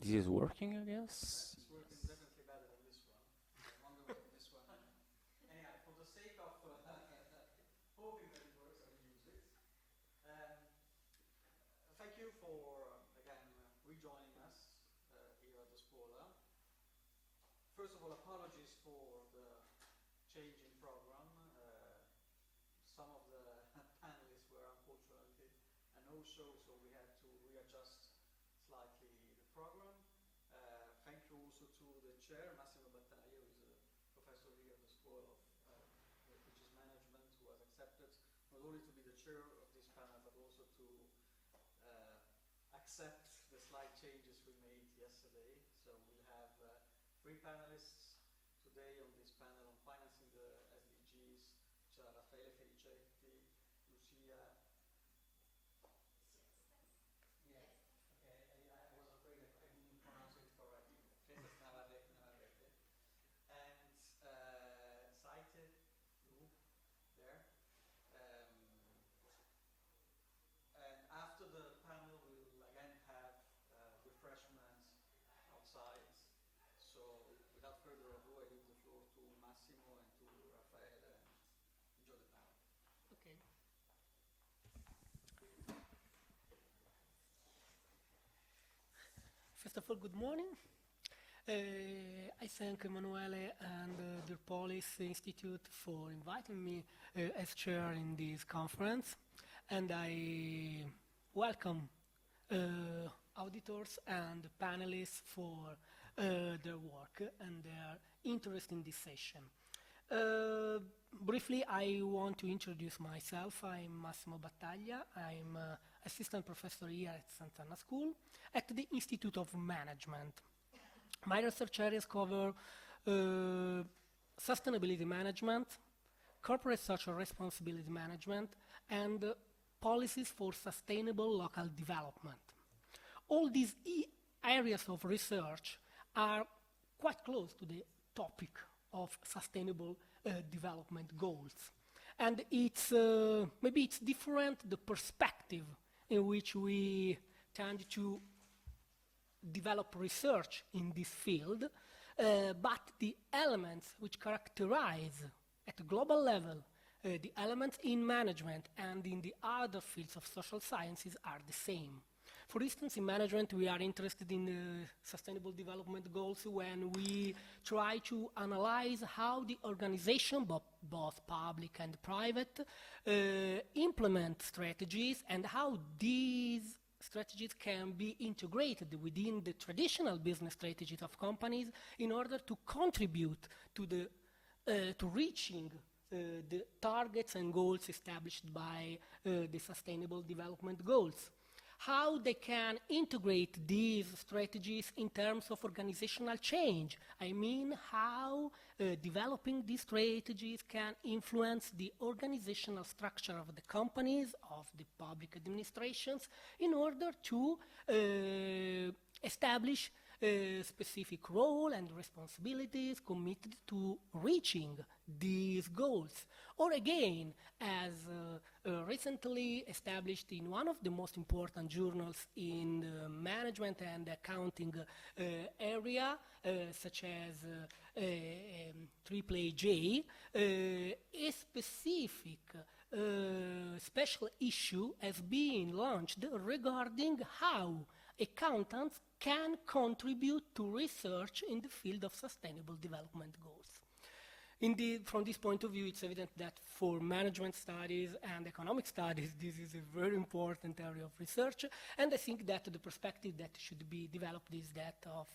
This is working, I guess. It's working definitely better than this one. I'm on the way to this one. Anyhow, for the sake of hoping that it works, I will use it. Thank you for, again, rejoining us here at the Scuola. First of all, apologies for the change in program. Some of the panelists were unfortunately a no-show, so we had to readjust slightly the program. Thank you also to the chair, Massimo Battaglia, who is a professor here at the School of which is Management, who has accepted not only to be the chair of this panel, but also to accept the slight changes we made yesterday. So we'll have 3 panelists today on this panel on financing the SDGs, which are Raffaele Felicetti, Lucia. Yeah, okay, I was afraid that I didn't pronounce it correctly. Jesus Navarrete. And Saite, Lu, there. And after the panel, we'll again have refreshments outside. So without further ado, I leave the floor to Massimo and to Raffaele. Enjoy the panel. Okay. First of all, good morning. I thank Emanuele and the Polis Institute for inviting me as chair in this conference, and I welcome auditors and panelists for their work and their interest in this session. Briefly, I want to introduce myself. I'm Massimo Battaglia. I'm assistant professor here at Sant'Anna School at the Institute of Management. My research areas cover sustainability management, corporate social responsibility management, and policies for sustainable local development. All these areas of research are quite close to the topic of sustainable development goals. And it's maybe it's different, the perspective in which we tend to develop research in this field, but the elements which characterize at a global level the elements in management and in the other fields of social sciences are the same. For instance, in management, we are interested in sustainable development goals when we try to analyze how the organization, both public and private, implement strategies and how these strategies can be integrated within the traditional business strategies of companies in order to contribute to to reaching the targets and goals established by the Sustainable Development Goals. How they can integrate these strategies in terms of organizational change. I mean, how developing these strategies can influence the organizational structure of the companies, of the public administrations, in order to establish a specific role and responsibilities committed to reaching these goals. Or again, as recently established in one of the most important journals in the management and accounting area, such as AAAJ, a specific special issue has been launched regarding how accountants can contribute to research in the field of sustainable development goals. From this point of view, it's evident that for management studies and economic studies, this is a very important area of research, and I think that the perspective that should be developed is that of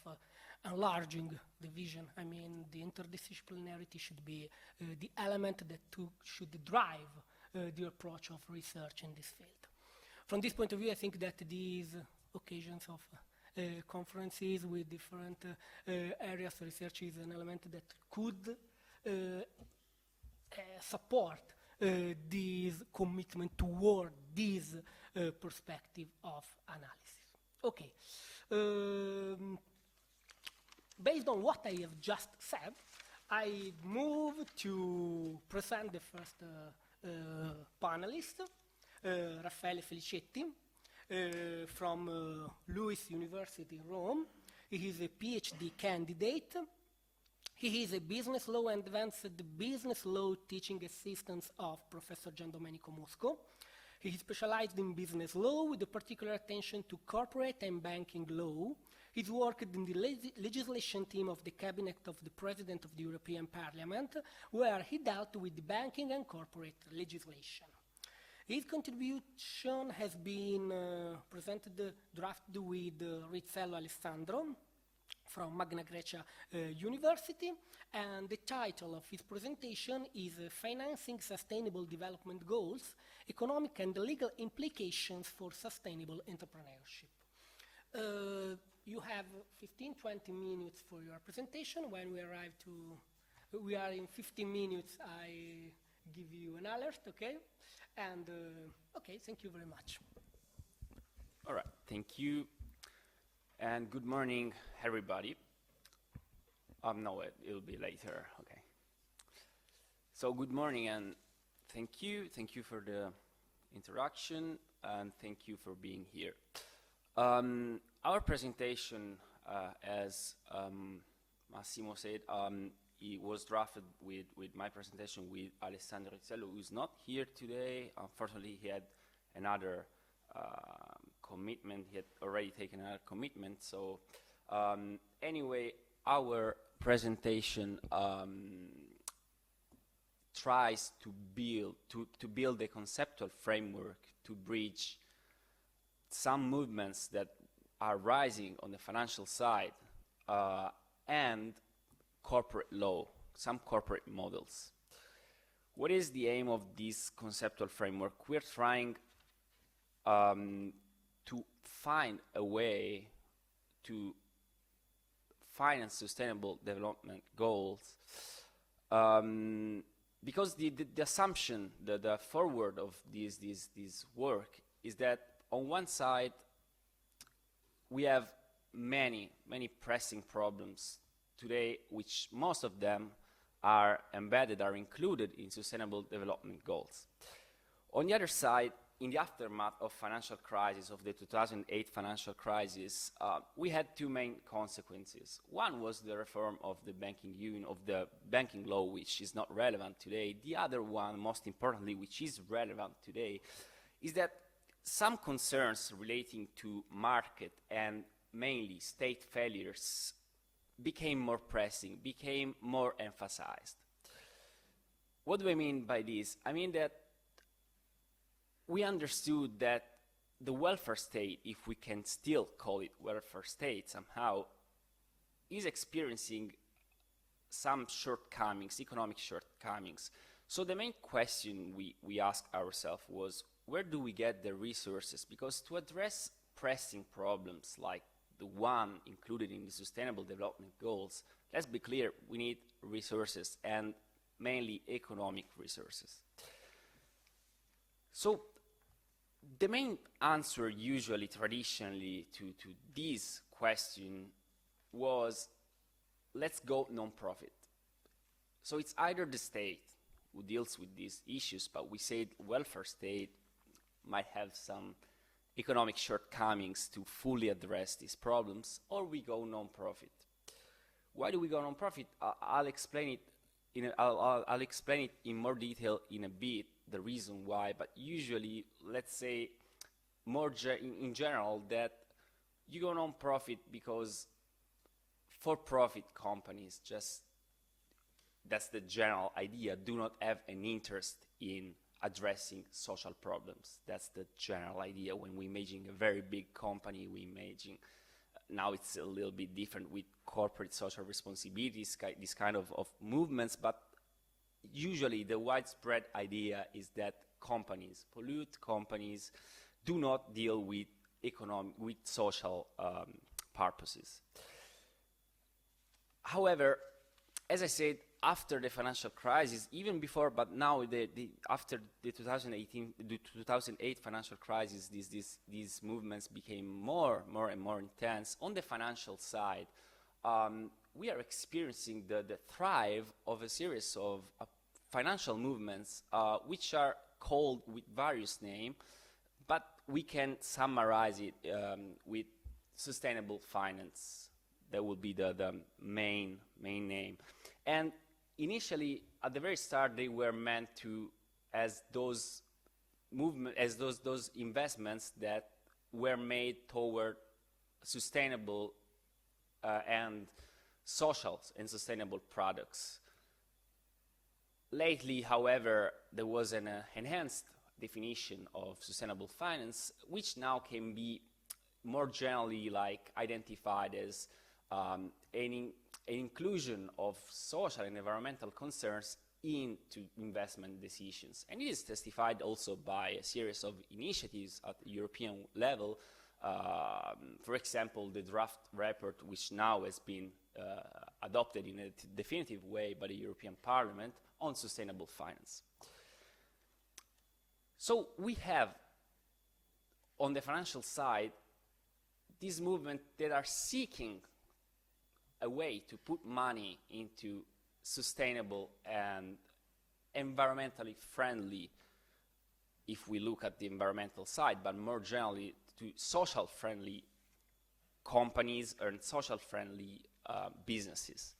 enlarging the vision. I mean, the interdisciplinarity should be the element that should drive the approach of research in this field. From this point of view, I think that these occasions of conferences with different areas of research is an element that could support this commitment toward this perspective of analysis. Okay. Based on what I have just said, I move to present the first panelist, Raffaele Felicetti, from Lewis University in Rome. He is a PhD candidate. He is a business law and advanced business law teaching assistant of Professor Gian Domenico Musco. He is specialized in business law with a particular attention to corporate and banking law. He's worked in the legislation team of the Cabinet of the President of the European Parliament, where he dealt with the banking and corporate legislation. His contribution has been presented, drafted with Rizzello Alessandro from Magna Grecia University, and the title of his presentation is Financing Sustainable Development Goals, Economic and Legal Implications for Sustainable Entrepreneurship. You have 15-20 minutes for your presentation. When we are in 15 minutes, I give you an alert, okay? And, okay, thank you very much. All right, thank you. And good morning, everybody. No, it'll be later, okay. So good morning and thank you. Thank you for the introduction and thank you for being here. Our presentation, as Massimo said, it was drafted with my presentation with Alessandro Rizzello, who's not here today. Unfortunately, he had another commitment. He had already taken another commitment. So anyway, our presentation tries to build a conceptual framework to bridge some movements that are rising on the financial side and corporate law, some corporate models. What is the aim of this conceptual framework? We're trying to find a way to finance sustainable development goals because the assumption, the forward of this work is that on one side we have many pressing problems today, which most of them are embedded, are included in sustainable development goals. On the other side, in the aftermath of financial crisis, of the 2008 financial crisis, we had two main consequences. One was the reform of the banking union, of the banking law, which is not relevant today. The other one, most importantly, which is relevant today, is that some concerns relating to market and mainly state failures became more pressing, became more emphasized. What do I mean by this? I mean that we understood that the welfare state, if we can still call it welfare state somehow, is experiencing some shortcomings, economic shortcomings. So the main question we asked ourselves was, where do we get the resources? Because to address pressing problems like the one included in the Sustainable Development Goals, let's be clear, we need resources and mainly economic resources. So the main answer usually, traditionally, to this question was, let's go non-profit. So it's either the state who deals with these issues, but we said welfare state might have some economic shortcomings to fully address these problems, or we go non-profit. Why do we go non-profit? I'll explain it I'll explain it in more detail in a bit, the reason why, but usually, let's say more in general, that you go non-profit because for-profit companies, just that's the general idea, do not have an interest in addressing social problems. That's the general idea. When we imagine a very big company, we imagine, now it's a little bit different with corporate social responsibilities, this kind of movements, but usually the widespread idea is that companies pollute, companies do not deal with social purposes. However, as I said, after the financial crisis, even before, but now after the 2008 financial crisis, these movements became more and more intense. On the financial side, we are experiencing the thrive of a series of financial movements, which are called with various names, but we can summarize it with sustainable finance. That would be the main name. And initially, at the very start, they were meant to as those investments that were made toward sustainable and social and sustainable products. Lately, however, there was an enhanced definition of sustainable finance, which now can be more generally identified as an inclusion of social and environmental concerns into investment decisions. And it is testified also by a series of initiatives at the European level. For example, the draft report, which now has been adopted in a definitive way by the European Parliament on sustainable finance. So we have, on the financial side, these movements that are seeking a way to put money into sustainable and environmentally friendly, if we look at the environmental side, but more generally to social friendly companies and social friendly businesses.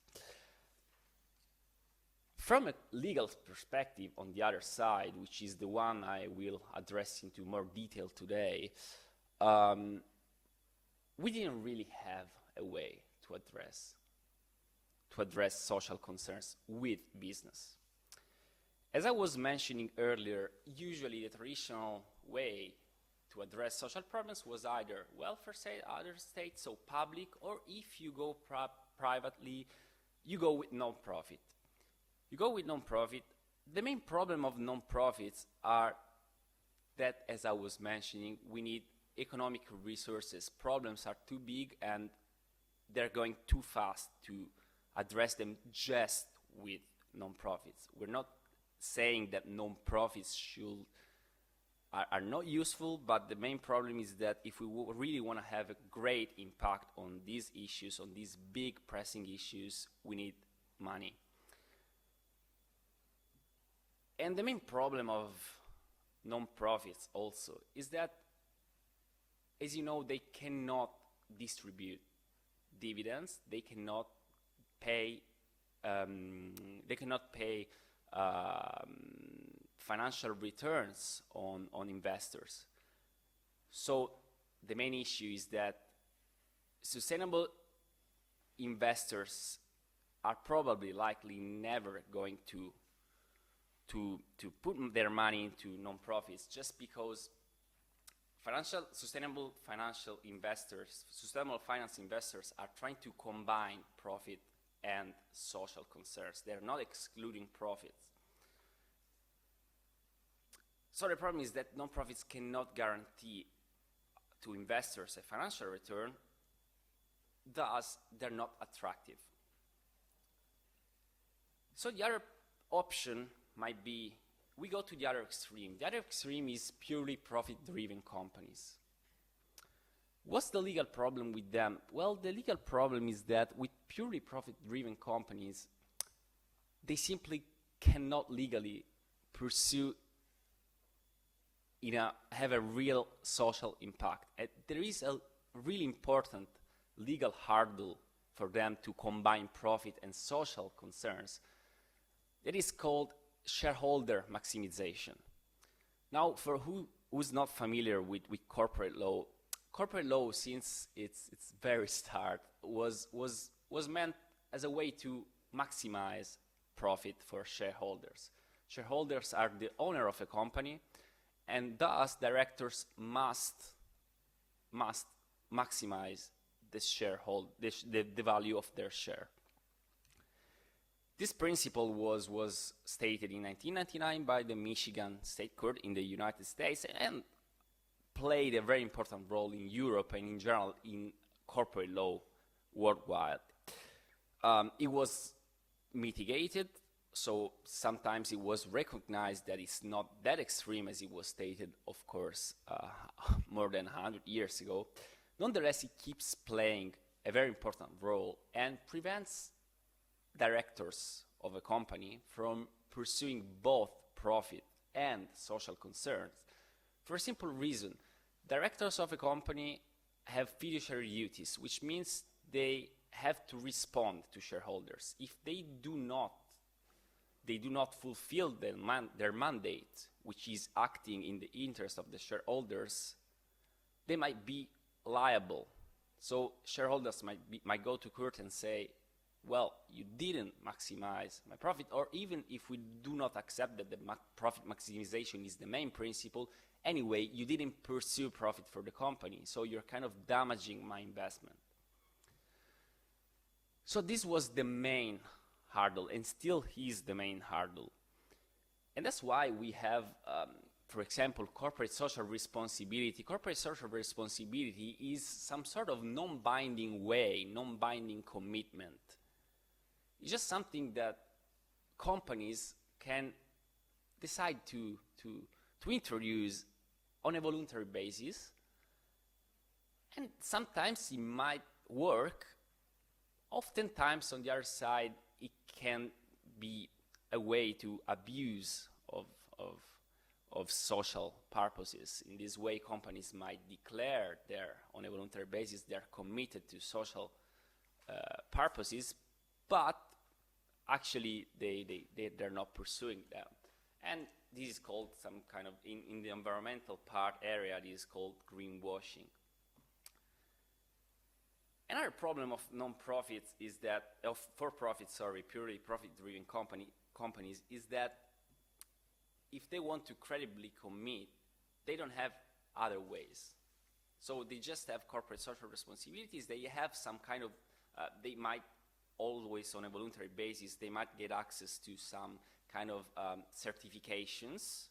From a legal perspective on the other side, which is the one I will address into more detail today, we didn't really have a way to address social concerns with business. As I was mentioning earlier, usually the traditional way to address social problems was either welfare state, other state, so public, or if you go privately, you go with non-profit. You go with non-profit. The main problem of non-profits are that, as I was mentioning, we need economic resources. Problems are too big and they're going too fast to address them just with non-profits. We're not saying that non-profits are not useful, but the main problem is that if we really want to have a great impact on these issues, on these big pressing issues, we need money. And the main problem of non-profits also is that, as you know, they cannot distribute dividends, they cannot pay financial returns on investors. So the main issue is that sustainable investors are probably likely never going to put their money into non-profits, just because sustainable finance investors are trying to combine profit and social concerns. They're not excluding profits. So the problem is that non-profits cannot guarantee to investors a financial return, thus they're not attractive. So the other option might be, we go to the other extreme. The other extreme is purely profit-driven companies. What's the legal problem with them? Well, the legal problem is that with purely profit-driven companies, they simply cannot legally pursue have a real social impact. There is a really important legal hurdle for them to combine profit and social concerns. That is called shareholder maximization. Now, for who's not familiar with corporate law since its very start was meant as a way to maximize profit for shareholders. Shareholders are the owner of a company, and thus directors must maximize the value of their share. This principle was stated in 1999 by the Michigan State Court in the United States and played a very important role in Europe and in general in corporate law worldwide. It was mitigated, so sometimes it was recognized that it's not that extreme as it was stated, of course, more than 100 years ago. Nonetheless, it keeps playing a very important role and prevents directors of a company from pursuing both profit and social concerns for a simple reason. Directors of a company have fiduciary duties, which means they have to respond to shareholders. If they do not fulfill their mandate, which is acting in the interest of the shareholders, they might be liable. So shareholders might go to court and say, well, you didn't maximize my profit, or even if we do not accept that the profit maximization is the main principle, anyway, you didn't pursue profit for the company, so you're kind of damaging my investment. So this was the main hurdle, and still is the main hurdle. And that's why we have, for example, corporate social responsibility. Corporate social responsibility is some sort of non-binding way, non-binding commitment. It's just something that companies can decide to introduce on a voluntary basis, and sometimes it might work. Oftentimes, on the other side, it can be a way to abuse of social purposes. In this way, companies might declare on a voluntary basis they're committed to social purposes, but actually they're not pursuing them. And this is called some kind of, in the environmental part area, this is called greenwashing. Another problem of non-profits is that, purely profit-driven companies, is that if they want to credibly commit, they don't have other ways. So they just have corporate social responsibilities. They have some kind of, they might always, on a voluntary basis, they might get access to some kind of certifications,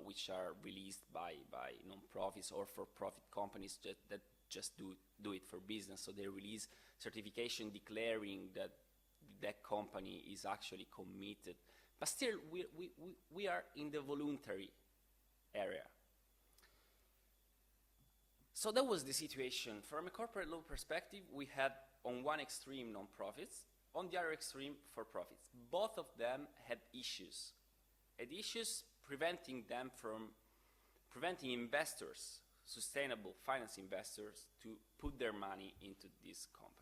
which are released by non-profits or for-profit companies that just do it for business. So they release certification declaring that that company is actually committed. But still, we are in the voluntary area. So that was the situation. From a corporate law perspective, we had on one extreme non-profits, on the other extreme for-profits. Both of them had issues preventing investors, sustainable finance investors, to put their money into these companies.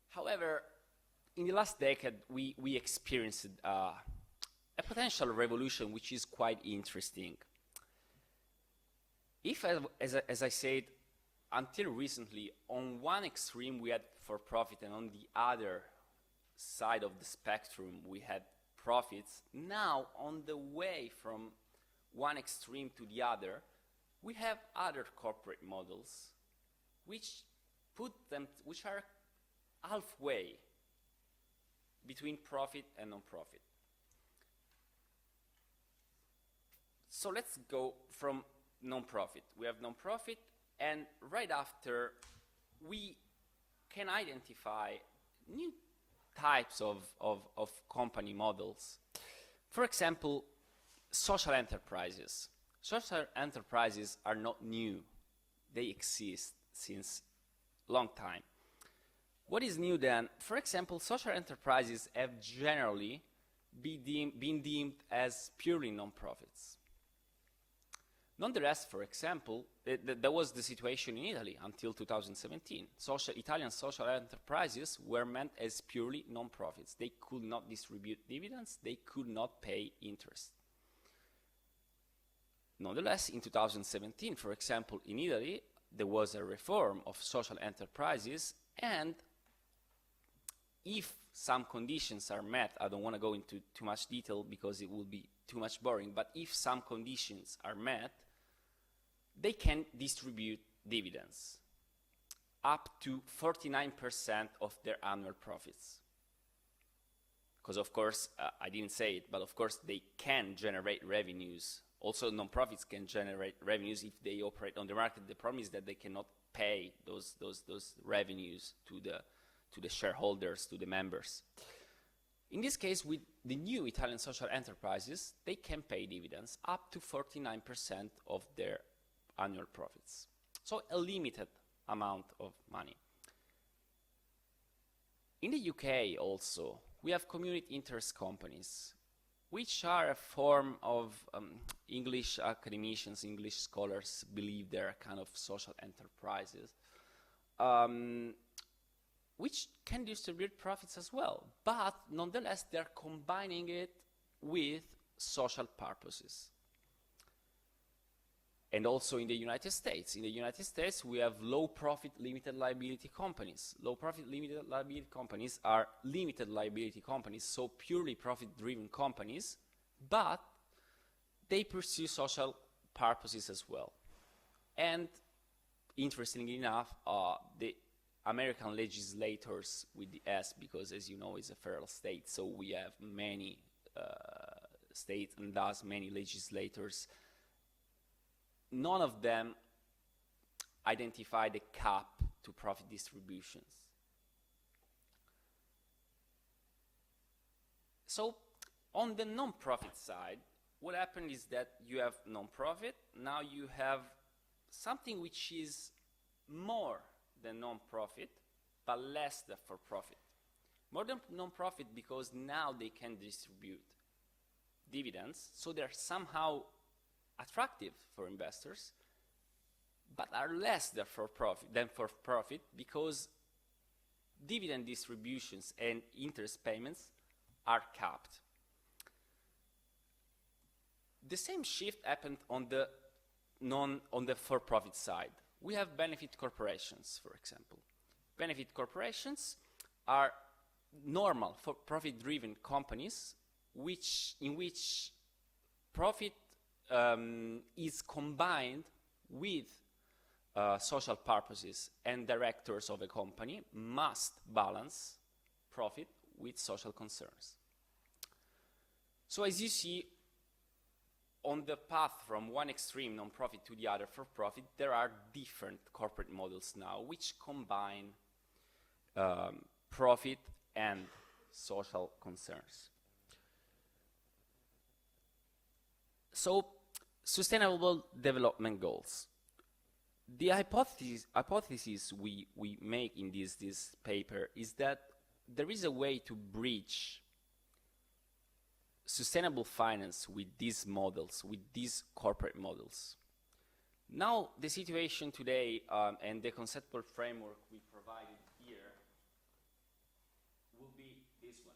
However, in the last decade, we experienced a potential revolution which is quite interesting. If, as I said, until recently, on one extreme we had for-profit, and on the other side of the spectrum we had profits, now on the way from one extreme to the other, we have other corporate models which are halfway between profit and non-profit. So let's go from non-profit. We have non-profit, and right after we can identify new types of company models. For example, social enterprises. Social enterprises are not new. They exist since a long time. What is new then? For example, social enterprises have generally been deemed as purely non-profits. Nonetheless, for example, that was the situation in Italy until 2017. Italian social enterprises were meant as purely non-profits. They could not distribute dividends. They could not pay interest. Nonetheless, in 2017, for example, in Italy, there was a reform of social enterprises, and if some conditions are met, I don't want to go into too much detail because it will be too much boring, but if some conditions are met, they can distribute dividends up to 49% of their annual profits. Because of course, I didn't say it, but of course they can generate revenues. Also, non-profits can generate revenues if they operate on the market. The problem is that they cannot pay those revenues to the shareholders, to the members. In this case, with the new Italian social enterprises, they can pay dividends up to 49% of their annual profits. So a limited amount of money. In the UK also, we have community interest companies, which are a form of English academicians, English scholars believe they're kind of social enterprises. which can distribute profits as well, but nonetheless they're combining it with social purposes. And also in the United States. In the United States, we have low-profit limited liability companies. Low-profit limited liability companies are limited liability companies, so purely profit-driven companies, but they pursue social purposes as well. And interestingly enough, the American legislators with the S, because as you know, it's a federal state, so we have many states and thus many legislators. None of them identified a cap to profit distributions. So on the non-profit side, what happened is that you have non-profit, now you have something which is more than non-profit, but less than for-profit. More than non-profit because now they can distribute dividends, so they're somehow attractive for investors, but are less than for-profit because dividend distributions and interest payments are capped. The same shift happened on the for-profit side. We have benefit corporations, for example. Benefit corporations are normal for-profit-driven companies in which profit is combined with social purposes, and directors of a company must balance profit with social concerns. So as you see, on the path from one extreme, non-profit, to the other, for-profit, there are different corporate models now which combine profit and social concerns. So, sustainable development goals. The hypothesis we make in this paper is that there is a way to bridge sustainable finance with these models, with these corporate models. Now, the situation today and the conceptual framework we provided here will be this one.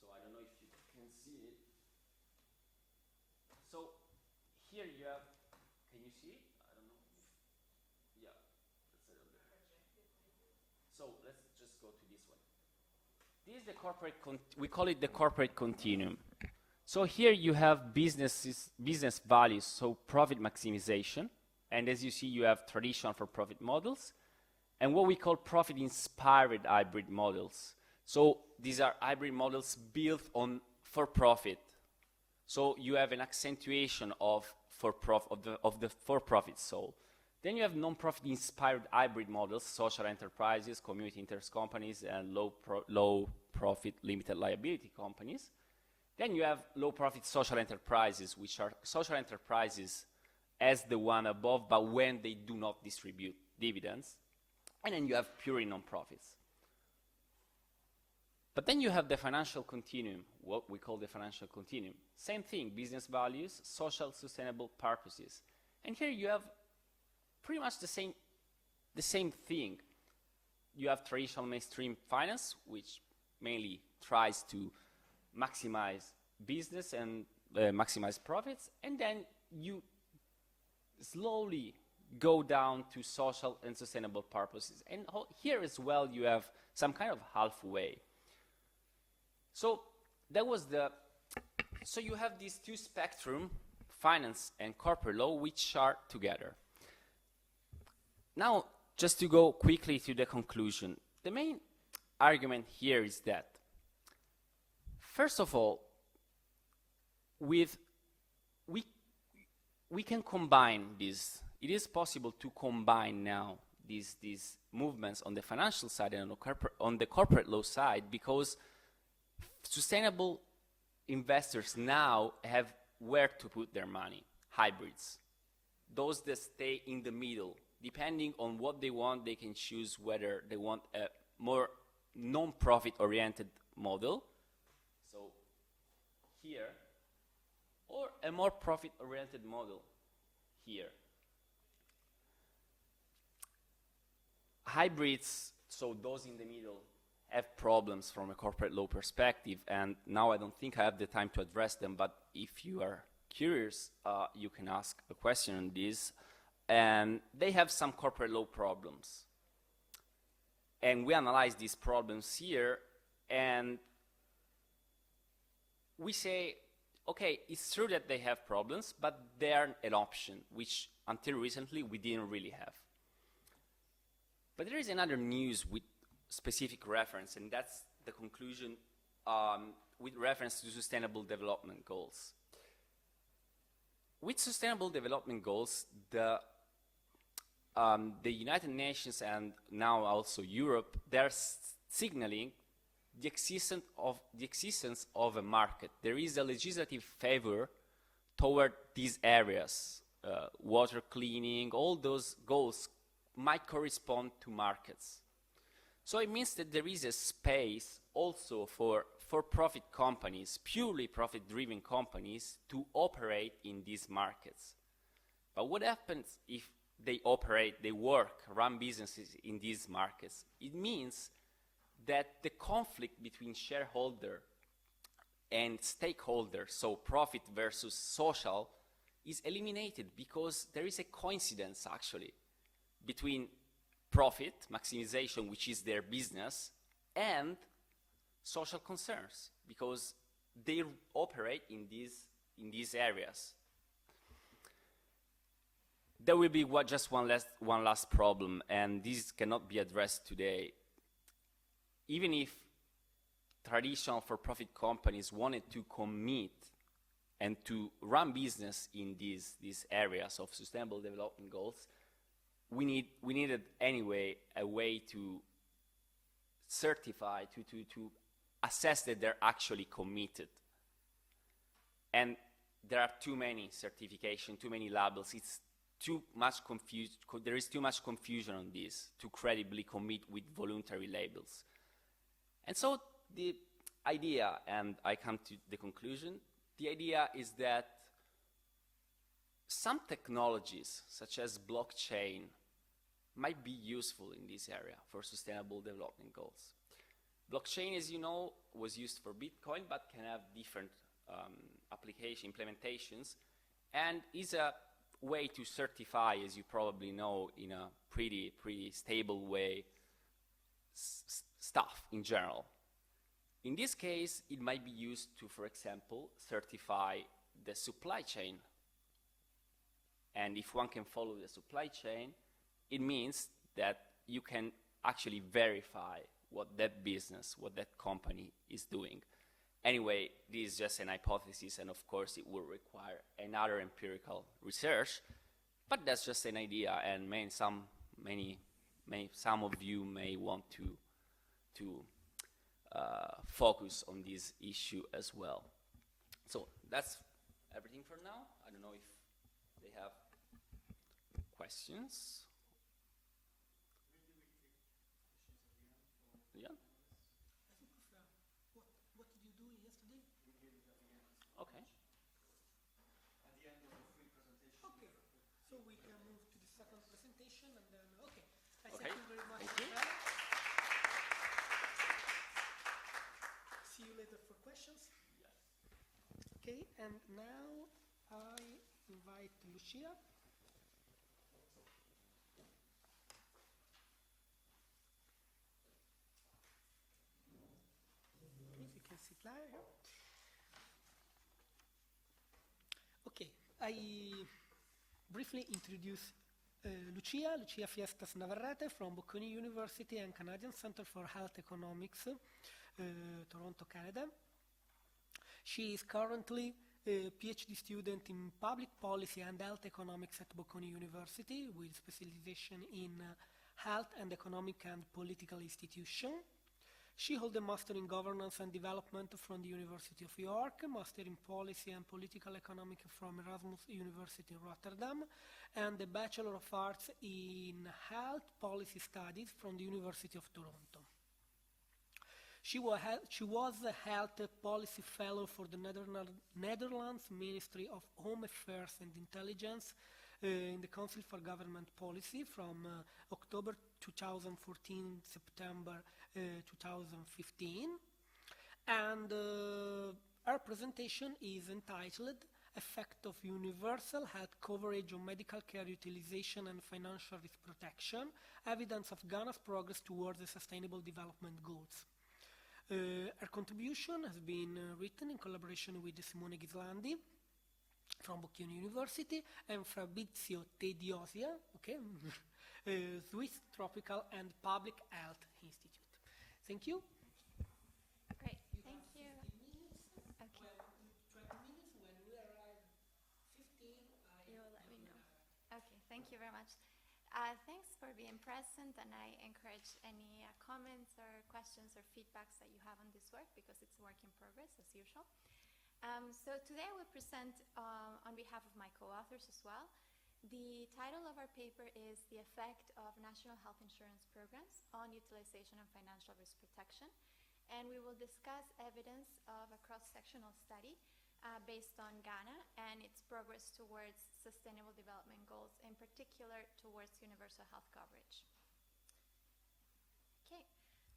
So I don't know if you can see it. So here you have, can you see it? I don't know. Yeah, that's a little bit. So let's just go to this one. This is the corporate, we call it the corporate continuum. So here you have business values, so profit maximization. And as you see, you have traditional for-profit models and what we call profit-inspired hybrid models. So these are hybrid models built on for-profit. So you have an accentuation of the for-profit soul. Then you have non-profit inspired hybrid models, social enterprises, community interest companies, and low profit limited liability companies. Then you have low profit social enterprises, which are social enterprises as the one above, but when they do not distribute dividends. And then you have purely non-profits. But then you have the financial continuum, what we call the financial continuum. Same thing, business values, social sustainable purposes. And here you have pretty much the same thing. You have traditional mainstream finance, which mainly tries to maximize business and maximize profits, and then you slowly go down to social and sustainable purposes. And here as well you have some kind of halfway. So that was so you have these two spectrum, finance and corporate law, which are together. Now, just to go quickly to the conclusion, the main argument here is that, first of all, we can combine these. It is possible to combine now these movements on the financial side and on the corporate law side, because sustainable investors now have where to put their money, hybrids. Those that stay in the middle, depending on what they want, they can choose whether they want a more non-profit oriented model, so here, or a more profit oriented model here. hybrids, so those in the middle, have problems from a corporate law perspective, and now I don't think I have the time to address them, but if you are curious, you can ask a question on this. And they have some corporate law problems. And we analyze these problems here, and we say, okay, it's true that they have problems, but they are an option, which until recently we didn't really have. But there is another news with specific reference, and that's the conclusion with reference to Sustainable Development Goals. With Sustainable Development Goals, the United Nations and now also Europe, they're signaling the existence of a market. There is a legislative favor toward these areas. Water cleaning, all those goals might correspond to markets. So it means that there is a space also for profit companies, purely profit-driven companies, to operate in these markets. But what happens if they operate, they work, run businesses in these markets? It means that the conflict between shareholder and stakeholder, so profit versus social, is eliminated, because there is a coincidence actually between profit maximization, which is their business, and social concerns, because they operate in these areas. There will be just one last problem, and this cannot be addressed today. Even if traditional for-profit companies wanted to commit and to run business in these areas of Sustainable Development Goals, we needed anyway a way to certify, to assess that they're actually committed. And there are too many certifications, too many labels. It's too much there is too much confusion on this to credibly commit with voluntary labels. And so the idea, and I come to the conclusion, the idea is that some technologies, such as blockchain, might be useful in this area for Sustainable Development Goals. Blockchain, as you know, was used for Bitcoin, but can have different implementations, and is a way to certify, as you probably know, in a pretty stable way, stuff in general. In this case, it might be used to, for example, certify the supply chain. And if one can follow the supply chain, it means that you can actually verify what that business, what that company is doing. Anyway, this is just an hypothesis, and of course it will require another empirical research, but that's just an idea, and some of you may want to focus on this issue as well. So that's everything for now. I don't know if they have questions. Yeah. What did you do yesterday? Okay. At the end of the free presentation. Okay. So we can move to the second presentation, and then okay. Okay. Thank you very much. Thank you. See you later for questions. Yes. Okay, and now I invite Lucia. Please, you can sit there. Okay, I briefly introduce Lucia Fiestas Navarrete from Bocconi University and Canadian Center for Health Economics, Toronto, Canada. She is currently a PhD student in Public Policy and Health Economics at Bocconi University with specialization in Health and Economic and Political Institution. She holds a Master in Governance and Development from the University of York, Master in Policy and Political Economics from Erasmus University Rotterdam, and a Bachelor of Arts in Health Policy Studies from the University of Toronto. She was a Health Policy Fellow for the Netherlands Ministry of Home Affairs and Intelligence in the Council for Government Policy from October 2014, September 2015. And our presentation is entitled Effect of Universal Health Coverage on Medical Care Utilization and Financial Risk Protection, Evidence of Ghana's Progress Towards the Sustainable Development Goals. Our contribution has been written in collaboration with Simone Ghislandi from Bocconi University and Fabrizio Tediosia, okay, Swiss Tropical and Public Health Institute. Thank you. Great, thank you. 15 minutes. Okay. When 20 minutes, when we arrive 15, You'll let me know. Okay, thank you very much. Thanks for being present, and I encourage any comments or questions or feedbacks that you have on this work, because it's a work in progress as usual. So today I will present on behalf of my co-authors as well. The title of our paper is The Effect of National Health Insurance Programs on Utilization and Financial Risk Protection, and we will discuss evidence of a cross-sectional study based on Ghana and its progress towards Sustainable Development Goals, in particular towards universal health coverage. Okay,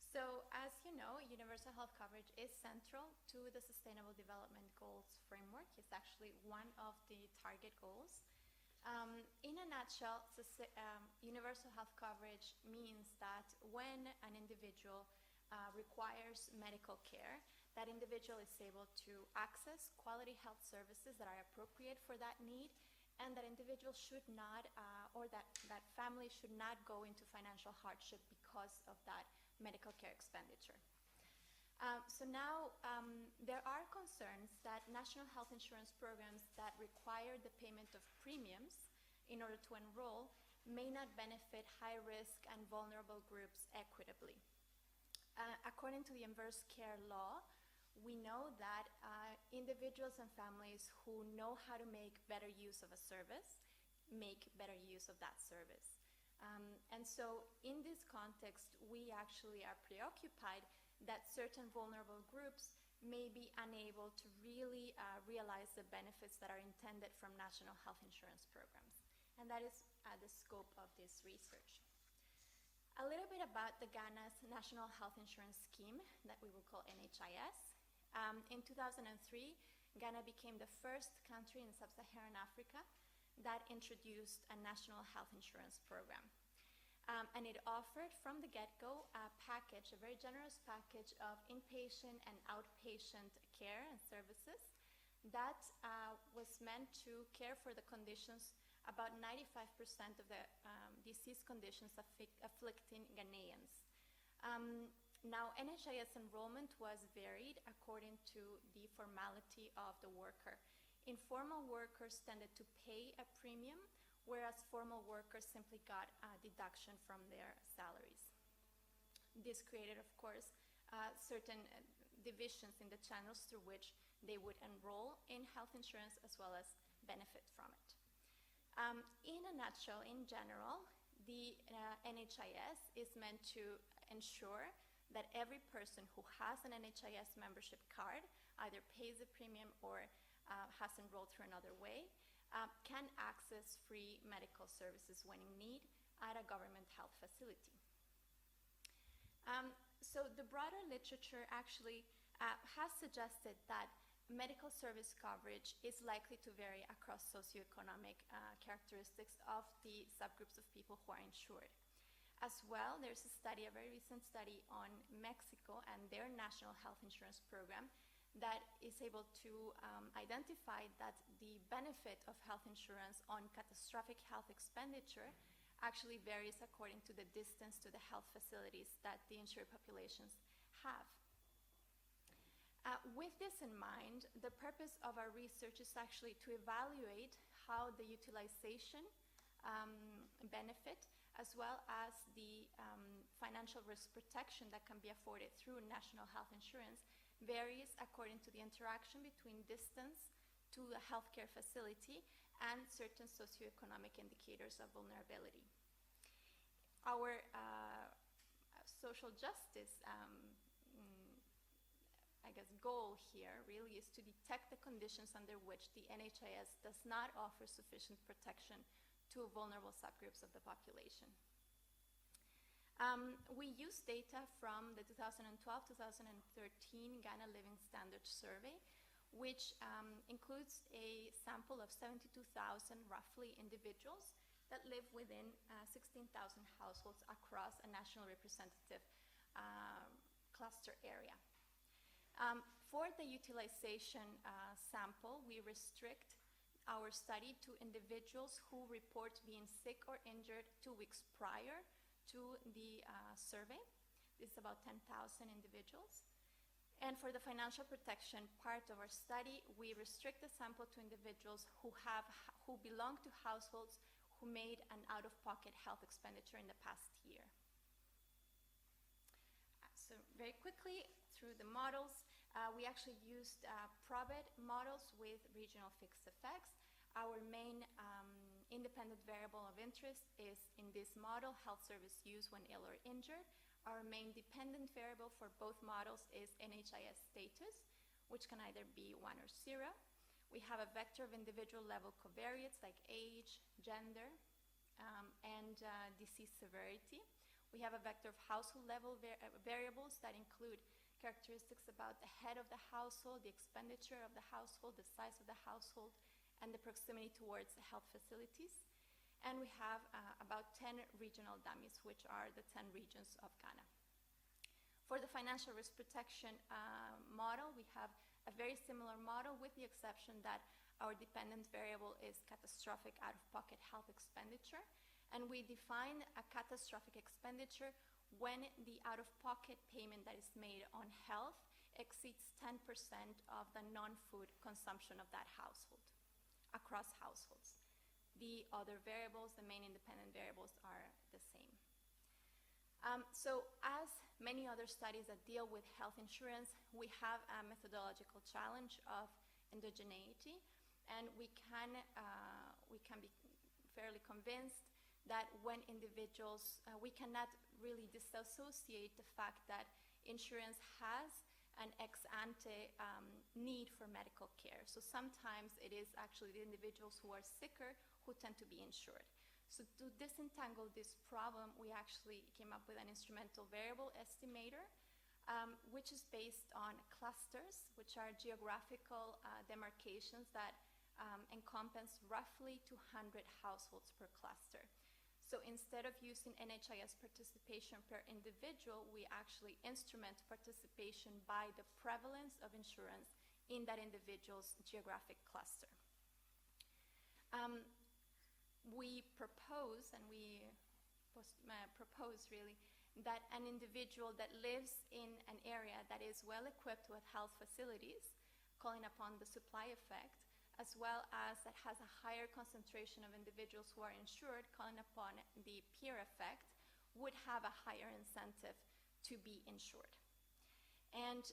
so as you know, universal health coverage is central to the Sustainable Development Goals framework. It's actually one of the target goals. In a nutshell, universal health coverage means that when an individual requires medical care, that individual is able to access quality health services that are appropriate for that need, and that individual should not, or that family should not go into financial hardship because of that medical care expenditure. So now there are concerns that national health insurance programs that require the payment of premiums in order to enroll may not benefit high-risk and vulnerable groups equitably. According to the inverse care law, we know that individuals and families who know how to make better use of a service make better use of that service. And so in this context, we actually are preoccupied that certain vulnerable groups may be unable to really realize the benefits that are intended from national health insurance programs. And that is the scope of this research. A little bit about the Ghana's National Health Insurance Scheme that we will call NHIS. In 2003, Ghana became the first country in sub-Saharan Africa that introduced a national health insurance program. And it offered from the get-go a package, a very generous package of inpatient and outpatient care and services that was meant to care for the conditions, about 95% of the disease conditions afflicting Ghanaians. Now, NHIS enrollment was varied according to the formality of the worker. Informal workers tended to pay a premium, whereas formal workers simply got a deduction from their salaries. This created, of course, certain divisions in the channels through which they would enroll in health insurance as well as benefit from it. In a nutshell, in general, the NHIS is meant to ensure that every person who has an NHIS membership card, either pays a premium or has enrolled through another way, can access free medical services when in need at a government health facility. So the broader literature actually has suggested that medical service coverage is likely to vary across socioeconomic characteristics of the subgroups of people who are insured. As well, there's a study, a very recent study on Mexico and their national health insurance program that is able to identify that the benefit of health insurance on catastrophic health expenditure actually varies according to the distance to the health facilities that the insured populations have. With this in mind, the purpose of our research is actually to evaluate how the utilization benefit, as well as the financial risk protection that can be afforded through national health insurance, varies according to the interaction between distance to the healthcare facility and certain socioeconomic indicators of vulnerability. Our social justice goal here really is to detect the conditions under which the NHIS does not offer sufficient protection to vulnerable subgroups of the population. We use data from the 2012-2013 Ghana Living Standards Survey, which includes a sample of 72,000 roughly individuals that live within 16,000 households across a national representative cluster area. For the utilization sample, we restrict our study to individuals who report being sick or injured 2 weeks prior to the survey. This is about 10,000 individuals. And for the financial protection part of our study, we restrict the sample to individuals who belong to households who made an out-of-pocket health expenditure in the past year. So very quickly, through the models, we actually used probit models with regional fixed effects. Our main independent variable of interest is, in this model, health service use when ill or injured. Our main dependent variable for both models is NHIS status, which can either be 1 or 0. We have a vector of individual level covariates like age, gender, and disease severity. We have a vector of household level variables that include characteristics about the head of the household, the expenditure of the household, the size of the household, and the proximity towards the health facilities. And we have about 10 regional dummies, which are the 10 regions of Ghana. For the financial risk protection model, we have a very similar model with the exception that our dependent variable is catastrophic out-of-pocket health expenditure. And we define a catastrophic expenditure when the out-of-pocket payment that is made on health exceeds 10% of the non-food consumption of that household, across households. The other variables, the main independent variables, are the same. So as many other studies that deal with health insurance, we have a methodological challenge of endogeneity, and we can be fairly convinced that when individuals, we cannot really disassociate the fact that insurance has an ex-ante need for medical care. So sometimes it is actually the individuals who are sicker who tend to be insured. So to disentangle this problem, we actually came up with an instrumental variable estimator, which is based on clusters, which are geographical demarcations that encompass roughly 200 households per cluster. So instead of using NHIS participation per individual, we actually instrument participation by the prevalence of insurance in that individual's geographic cluster. We propose, and we propose really, that an individual that lives in an area that is well equipped with health facilities, calling upon the supply effect, as well as that has a higher concentration of individuals who are insured, calling upon the peer effect, would have a higher incentive to be insured. And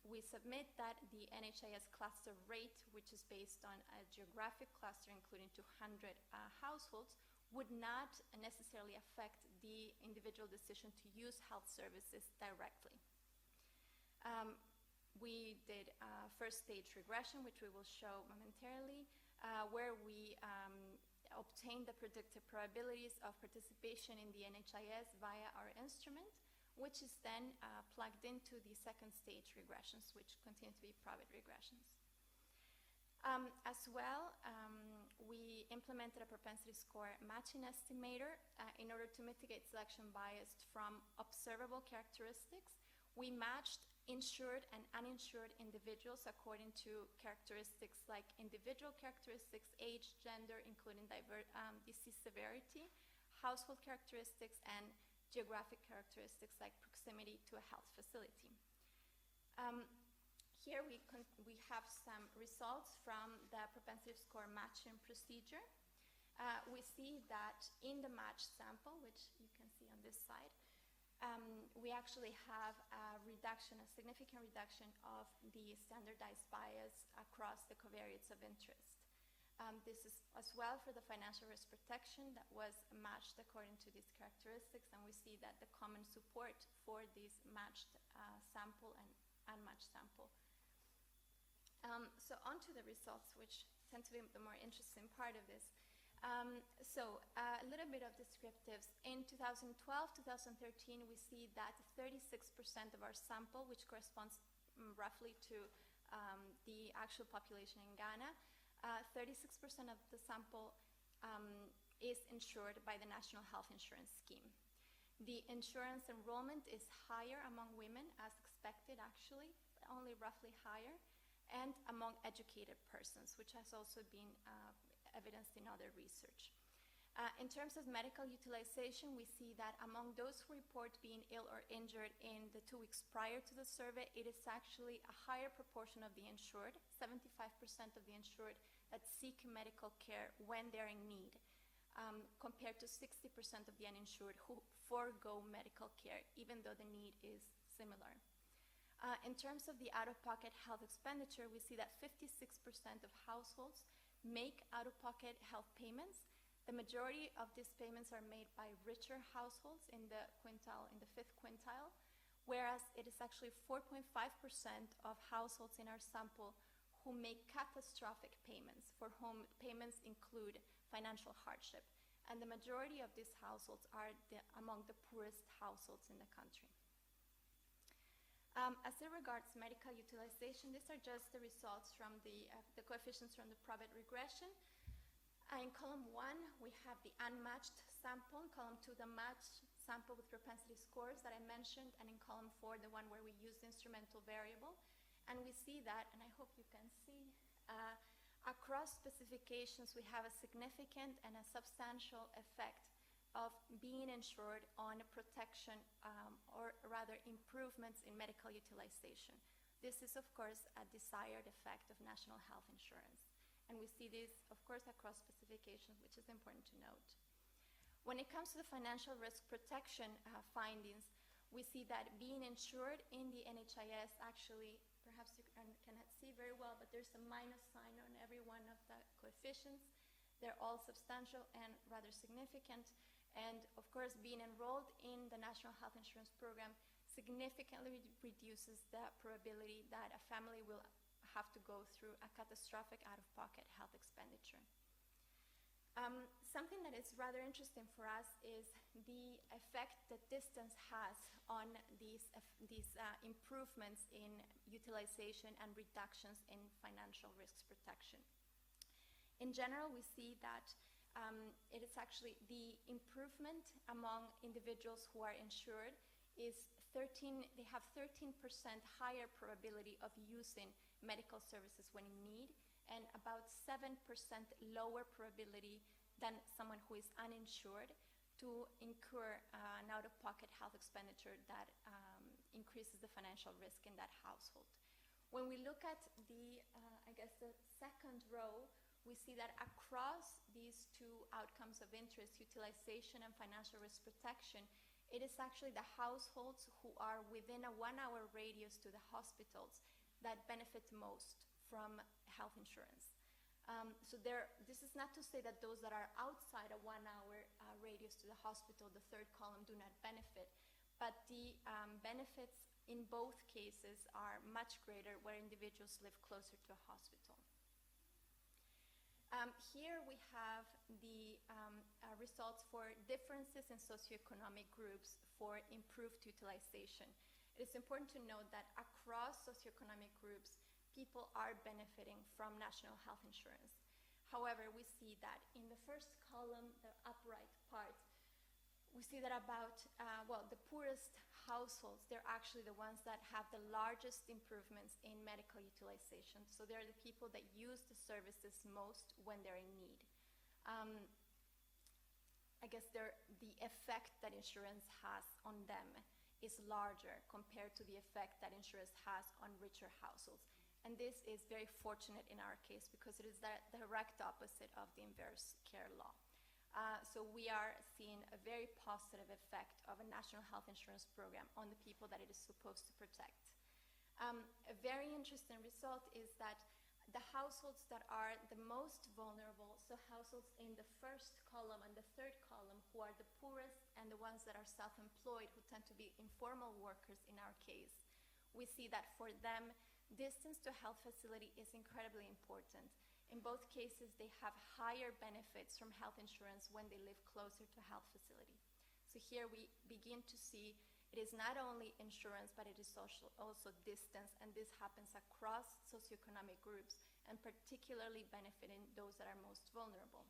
we submit that the NHIS cluster rate, which is based on a geographic cluster including 200 households, would not necessarily affect the individual decision to use health services directly. We did first stage regression, which we will show momentarily, where we obtained the predicted probabilities of participation in the NHIS via our instrument, which is then plugged into the second stage regressions, which continue to be probit regressions. As well, we implemented a propensity score matching estimator in order to mitigate selection bias from observable characteristics. We matched insured and uninsured individuals according to characteristics like individual characteristics, age, gender, including disease severity, household characteristics, and geographic characteristics like proximity to a health facility. Here we have some results from the propensity score matching procedure. We see that in the matched sample, which you can see on this side, we actually have a significant reduction of the standardized bias across the covariates of interest. This is as well for the financial risk protection that was matched according to these characteristics, and we see that the common support for these matched sample and unmatched sample. So on to the results, which tend to be the more interesting part of this. So a little bit of descriptives. In 2012, 2013, we see that 36% of our sample, which corresponds roughly to the actual population in Ghana, 36% of the sample is insured by the National Health Insurance Scheme. The insurance enrollment is higher among women, as expected actually, but only roughly higher, and among educated persons, which has also been evidenced in other research. In terms of medical utilization, we see that among those who report being ill or injured in the 2 weeks prior to the survey, it is actually a higher proportion of the insured, 75% of the insured, that seek medical care when they're in need, compared to 60% of the uninsured who forego medical care, even though the need is similar. In terms of the out-of-pocket health expenditure, we see that 56% of households make out-of-pocket health payments. The majority of these payments are made by richer households in the fifth quintile, whereas it is actually 4.5% of households in our sample who make catastrophic payments, for whom payments include financial hardship. And the majority of these households are among the poorest households in the country. As it regards medical utilization, these are just the results from the coefficients from the Probit regression. In column 1, we have the unmatched sample. In column 2, the matched sample with propensity scores that I mentioned. And in column 4, the one where we use the instrumental variable. And we see that, and I hope you can see, across specifications, we have a significant and a substantial effect of being insured on protection, or rather improvements in medical utilization. This is, of course, a desired effect of national health insurance. And we see this, of course, across specifications, which is important to note. When it comes to the financial risk protection findings, we see that being insured in the NHIS actually, perhaps you cannot see very well, but there's a minus sign on every one of the coefficients. They're all substantial and rather significant. And of course, being enrolled in the National Health Insurance Program significantly reduces the probability that a family will have to go through a catastrophic out-of-pocket health expenditure. Something that is rather interesting for us is the effect that distance has on these improvements in utilization and reductions in financial risks protection. In general, we see that it is actually the improvement among individuals who are insured is they have 13% higher probability of using medical services when in need, and about 7% lower probability than someone who is uninsured to incur an out-of-pocket health expenditure that increases the financial risk in that household. When we look at the second row, we see that across these two outcomes of interest, utilization and financial risk protection, it is actually the households who are within a 1-hour radius to the hospitals that benefit most from health insurance. This is not to say that those that are outside a 1-hour radius to the hospital, the third column, do not benefit, but the benefits in both cases are much greater where individuals live closer to a hospital. Here we have the results for differences in socioeconomic groups for improved utilization. It is important to note that across socioeconomic groups, people are benefiting from national health insurance. However, we see that in the first column, the upright part, we see that about, the poorest households, they're actually the ones that have the largest improvements in medical utilization. So they're the people that use the services most when they're in need. The effect that insurance has on them is larger compared to the effect that insurance has on richer households. And this is very fortunate in our case because it is the direct opposite of the inverse care law. So we are seeing a very positive effect of a national health insurance program on the people that it is supposed to protect. A very interesting result is that the households that are the most vulnerable, so households in the first column and the third column who are the poorest and the ones that are self-employed, who tend to be informal workers in our case, we see that for them, distance to a health facility is incredibly important. In both cases, they have higher benefits from health insurance when they live closer to a health facility. So here we begin to see it is not only insurance, but it is also distance, and this happens across socioeconomic groups, and particularly benefiting those that are most vulnerable.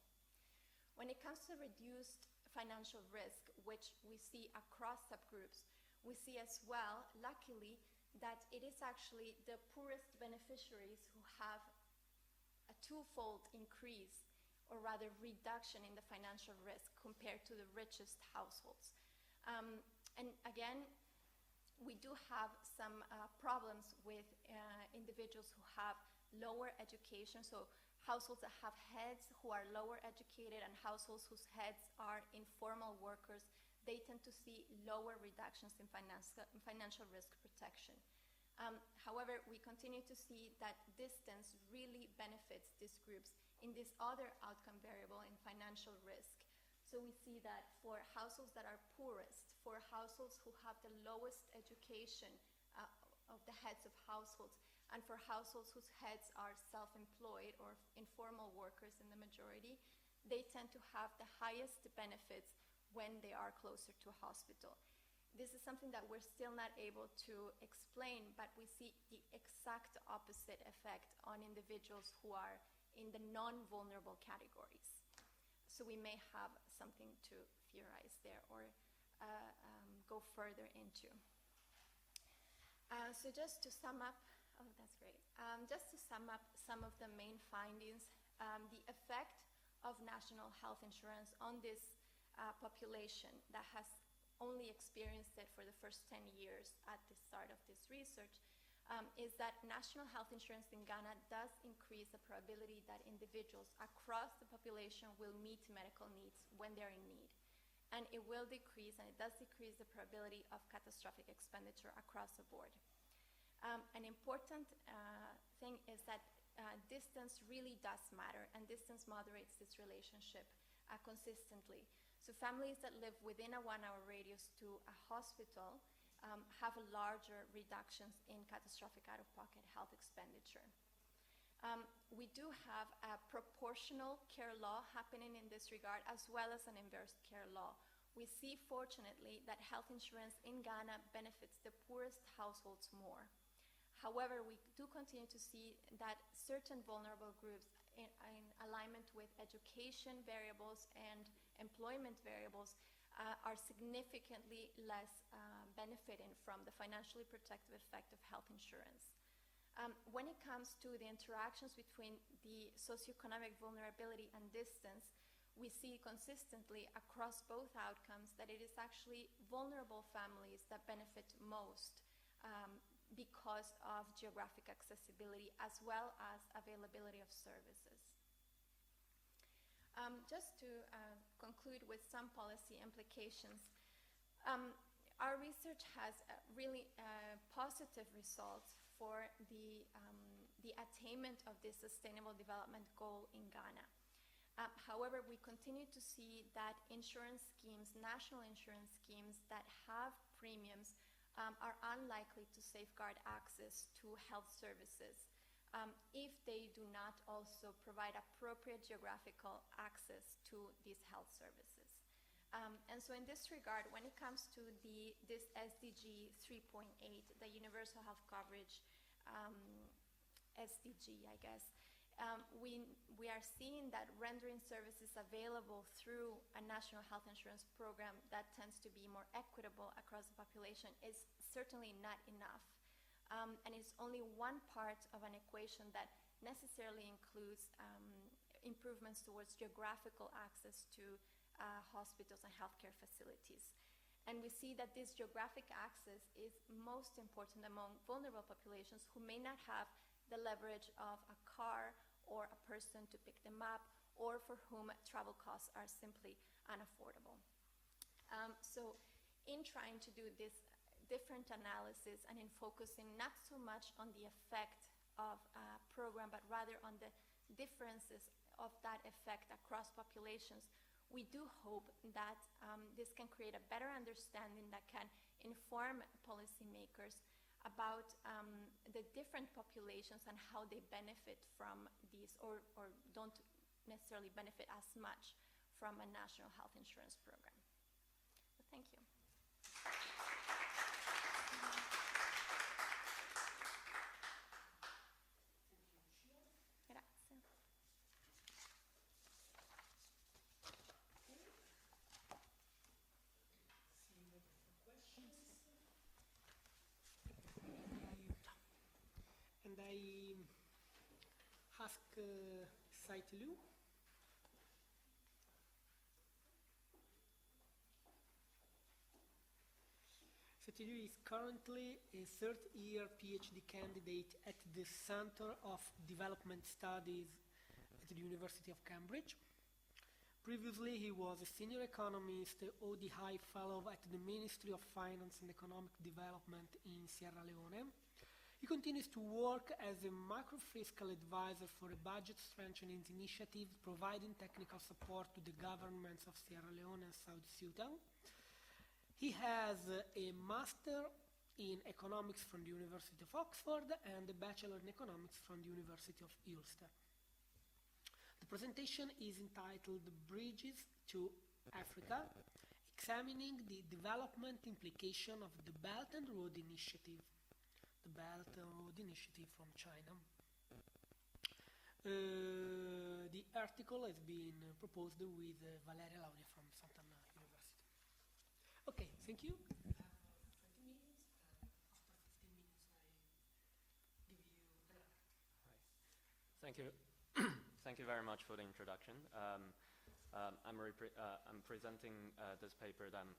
When it comes to reduced financial risk, which we see across subgroups, we see as well, luckily, that it is actually the poorest beneficiaries who have a twofold increase, or rather reduction in the financial risk compared to the richest households. And again, we do have some problems with individuals who have lower education, so households that have heads who are lower educated and households whose heads are informal workers, they tend to see lower reductions in financial risk protection. However, we continue to see that distance really benefits these groups in this other outcome variable in financial risk. So we see that for households that are poorest, for households who have the lowest education of the heads of households, and for households whose heads are self-employed or informal workers in the majority, they tend to have the highest benefits when they are closer to a hospital. This is something that we're still not able to explain, but we see the exact opposite effect on individuals who are in the non-vulnerable categories. So we may have something to theorize there or go further into. So just to sum up, oh, that's great. Just to sum up some of the main findings, the effect of national health insurance on this population that has only experienced it for the first 10 years at the start of this research is that national health insurance in Ghana does increase the probability that individuals across the population will meet medical needs when they're in need. And it will decrease, and it does decrease the probability of catastrophic expenditure across the board. An important thing is that distance really does matter, and distance moderates this relationship consistently. So families that live within a 1 hour radius to a hospital have larger reductions in catastrophic out-of-pocket health expenditure. We do have a proportional care law happening in this regard, as well as an inverse care law. We see, fortunately, that health insurance in Ghana benefits the poorest households more. However, we do continue to see that certain vulnerable groups in alignment with education variables and employment variables are significantly less benefiting from the financially protective effect of health insurance. When it comes to the interactions between the socioeconomic vulnerability and distance, we see consistently across both outcomes that it is actually vulnerable families that benefit most because of geographic accessibility as well as availability of services. Just to conclude with some policy implications, our research has really positive results for the attainment of this Sustainable Development Goal in Ghana. However, we continue to see that insurance schemes, national insurance schemes that have premiums are unlikely to safeguard access to health services if they do not also provide appropriate geographical access to these health services. And so in this regard, when it comes to this SDG 3.8, the Universal Health Coverage SDG, I guess, we are seeing that rendering services available through a national health insurance program that tends to be more equitable across the population is certainly not enough. And it's only one part of an equation that necessarily includes improvements towards geographical access to hospitals and healthcare facilities. And we see that this geographic access is most important among vulnerable populations who may not have the leverage of a car or a person to pick them up, or for whom travel costs are simply unaffordable. So in trying to do this different analysis and in focusing not so much on the effect of a program, but rather on the differences of that effect across populations, we do hope that this can create a better understanding that can inform policymakers about the different populations and how they benefit from these, or don't necessarily benefit as much from a national health insurance program. So thank you. Grazie. And I ask Saitlu. Saitlu is currently a third-year PhD candidate at the Center of Development Studies at the University of Cambridge. Previously, he was a senior economist, ODI fellow at the Ministry of Finance and Economic Development in Sierra Leone. He continues to work as a macro-fiscal advisor for a budget strengthening initiative, providing technical support to the governments of Sierra Leone and South Sudan. He has a master in economics from the University of Oxford and a bachelor in economics from the University of Ulster. The presentation is entitled Bridges to Africa, examining the development implication of the Belt and Road Initiative. The Belt and Road Initiative from China. The article has been proposed with Valeria Laudia from Santana University. Okay, thank you. You have 20 minutes, and after 15 minutes I give you the floor. Thank you. Thank you very much for the introduction. I'm presenting this paper that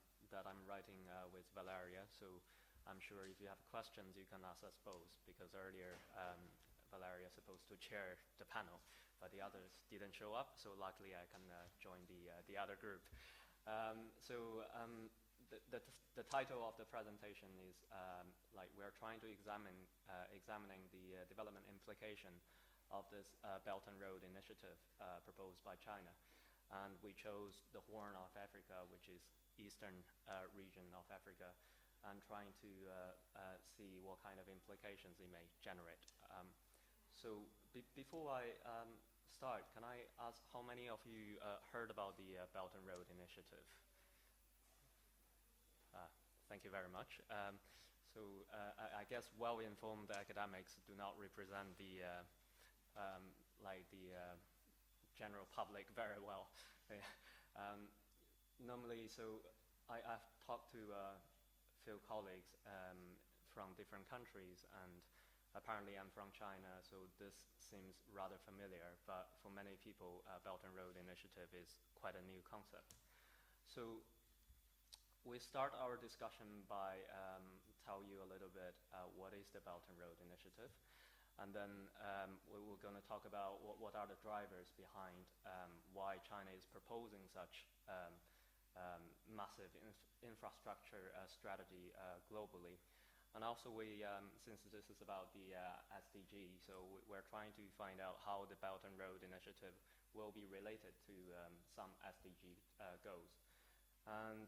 I'm writing with Valeria, so I'm sure if you have questions, you can ask us both, because earlier Valeria is supposed to chair the panel, but the others didn't show up, so luckily I can join the other group. The title of the presentation is we're trying to examining the development implication of this Belt and Road Initiative proposed by China. And we chose the Horn of Africa, which is eastern region of Africa, and trying to see what kind of implications it may generate. Before I start, can I ask how many of you heard about the Belt and Road Initiative? Thank you very much. I guess well-informed academics do not represent the general public very well. Normally, I've talked to few colleagues from different countries, and apparently I'm from China, so this seems rather familiar, but for many people, Belt and Road Initiative is quite a new concept. So we start our discussion by tell you a little bit what is the Belt and Road Initiative, and then we're going to talk about what are the drivers behind why China is proposing such massive infrastructure strategy globally. And also since this is about the SDG, so we're trying to find out how the Belt and Road Initiative will be related to some SDG goals. And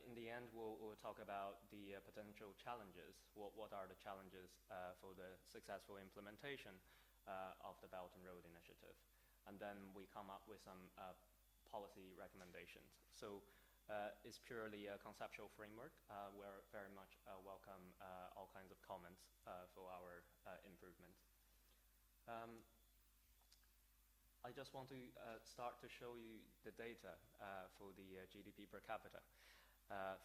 in the end, we'll talk about the potential challenges. What are the challenges for the successful implementation of the Belt and Road Initiative? And then we come up with some policy recommendations. So it's purely a conceptual framework. We're very much welcome all kinds of comments for our improvement. I just want to start to show you the data for the GDP per capita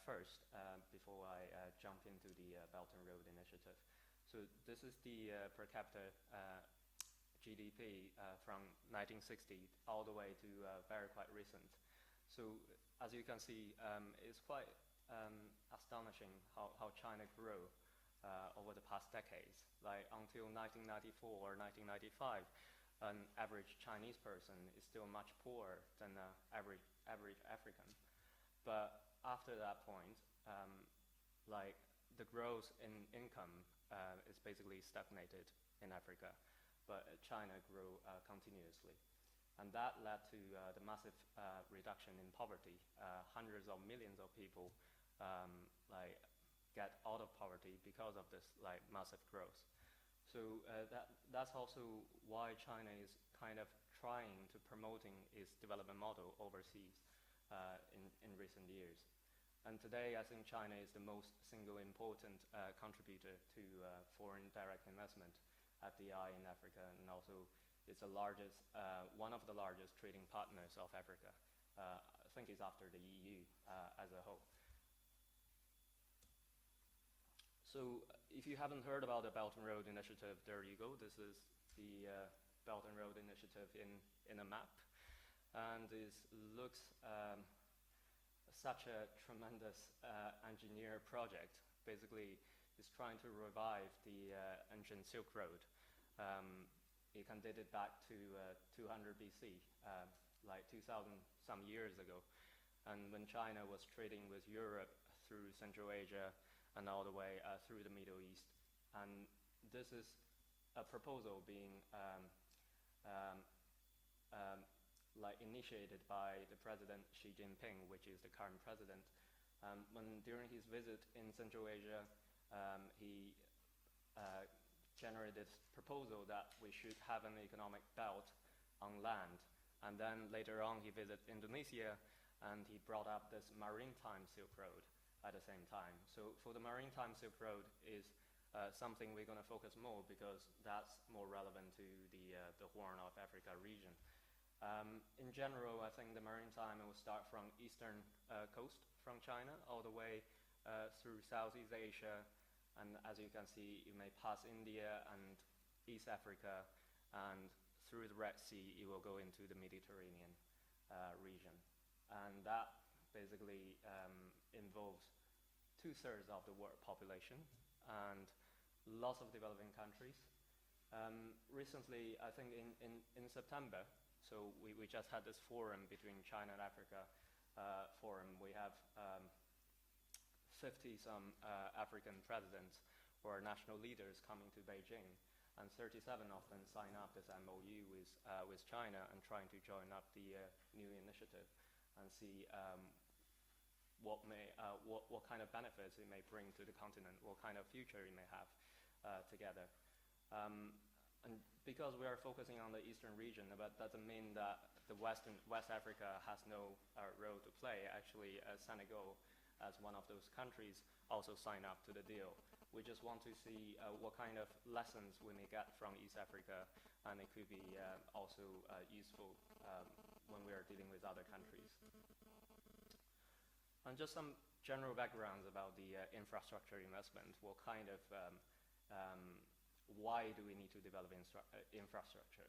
first, before I jump into the Belt and Road Initiative. So this is the per capita GDP from 1960 all the way to quite recent. So as you can see, it's quite astonishing how China grew over the past decades. Like until 1994 or 1995, an average Chinese person is still much poorer than an average African. But after that point, like the growth in income is basically stagnated in Africa, but China grew continuously. And that led to the massive reduction in poverty. Hundreds of millions of people get out of poverty because of this like massive growth. So that's also why China is kind of trying to promoting its development model overseas in recent years. And today, I think China is the most single important contributor to foreign direct investment, FDI in Africa, and also it's the largest, one of the largest trading partners of Africa. I think it's after the EU as a whole. So if you haven't heard about the Belton Road Initiative, there you go. This is the Belton Road Initiative in a map. And it looks such a tremendous engineer project. Basically, it's trying to revive the ancient Silk Road. It can date it back to 200 BC, like 2,000 some years ago. And when China was trading with Europe through Central Asia and all the way through the Middle East. And this is a proposal being like initiated by the President Xi Jinping, which is the current president. When during his visit in Central Asia, he generated this proposal that we should have an economic belt on land. And then later on, he visited Indonesia, and he brought up this maritime Silk Road at the same time. So for the maritime Silk Road is something we're going to focus more because that's more relevant to the Horn of Africa region. In general, I think the maritime will start from eastern coast from China all the way through Southeast Asia, and as you can see, you may pass India and East Africa, and through the Red Sea, it will go into the Mediterranean region. And that basically involves 2/3 of the world population and lots of developing countries. Recently, I think in September, so we just had this forum between China and Africa forum. We have 50-some African presidents or national leaders coming to Beijing, and 37 of them sign up this MOU with China and trying to join up the new initiative and see what kind of benefits it may bring to the continent, what kind of future it may have together. And because we are focusing on the eastern region, but doesn't mean that the West Africa has no role to play. Actually, Senegal, as one of those countries, also sign up to the deal. We just want to see what kind of lessons we may get from East Africa, and it could be also useful when we are dealing with other countries. And just some general backgrounds about the infrastructure investment. What kind of why do we need to develop infrastructure?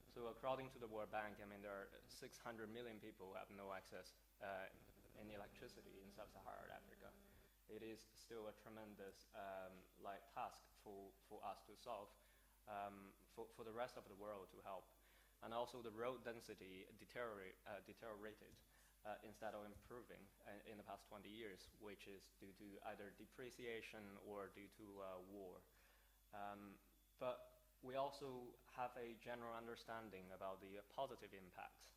So according to the World Bank, I mean, there are 600 million people who have no access in electricity in sub-Saharan Africa. It is still a tremendous task for us to solve, for the rest of the world to help. And also the road density deteriorated instead of improving in the past 20 years, which is due to either depreciation or due to war. But we also have a general understanding about the positive impacts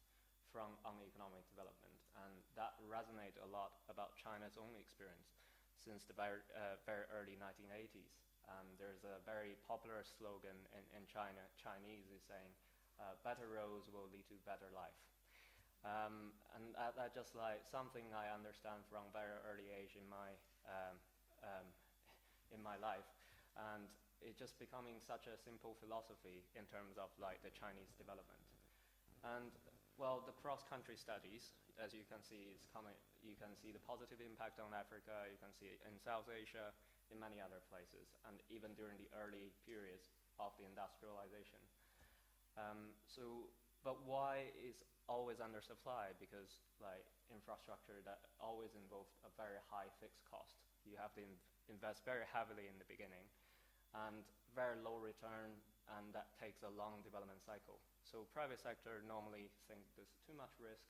on economic development, and that resonates a lot about China's own experience since the very early 1980s. There's a very popular slogan in China. Chinese is saying, better roads will lead to better life. And that just like something I understand from very early age in my life. And it's just becoming such a simple philosophy in terms of like the Chinese development. And well, the cross-country studies, as you can see, is coming. You can see the positive impact on Africa. You can see it in South Asia, in many other places, and even during the early periods of the industrialization. But why is always undersupply? Because like infrastructure that always involves a very high fixed cost. You have to invest very heavily in the beginning, and very low return, and that takes a long development cycle. So private sector normally think there's too much risk,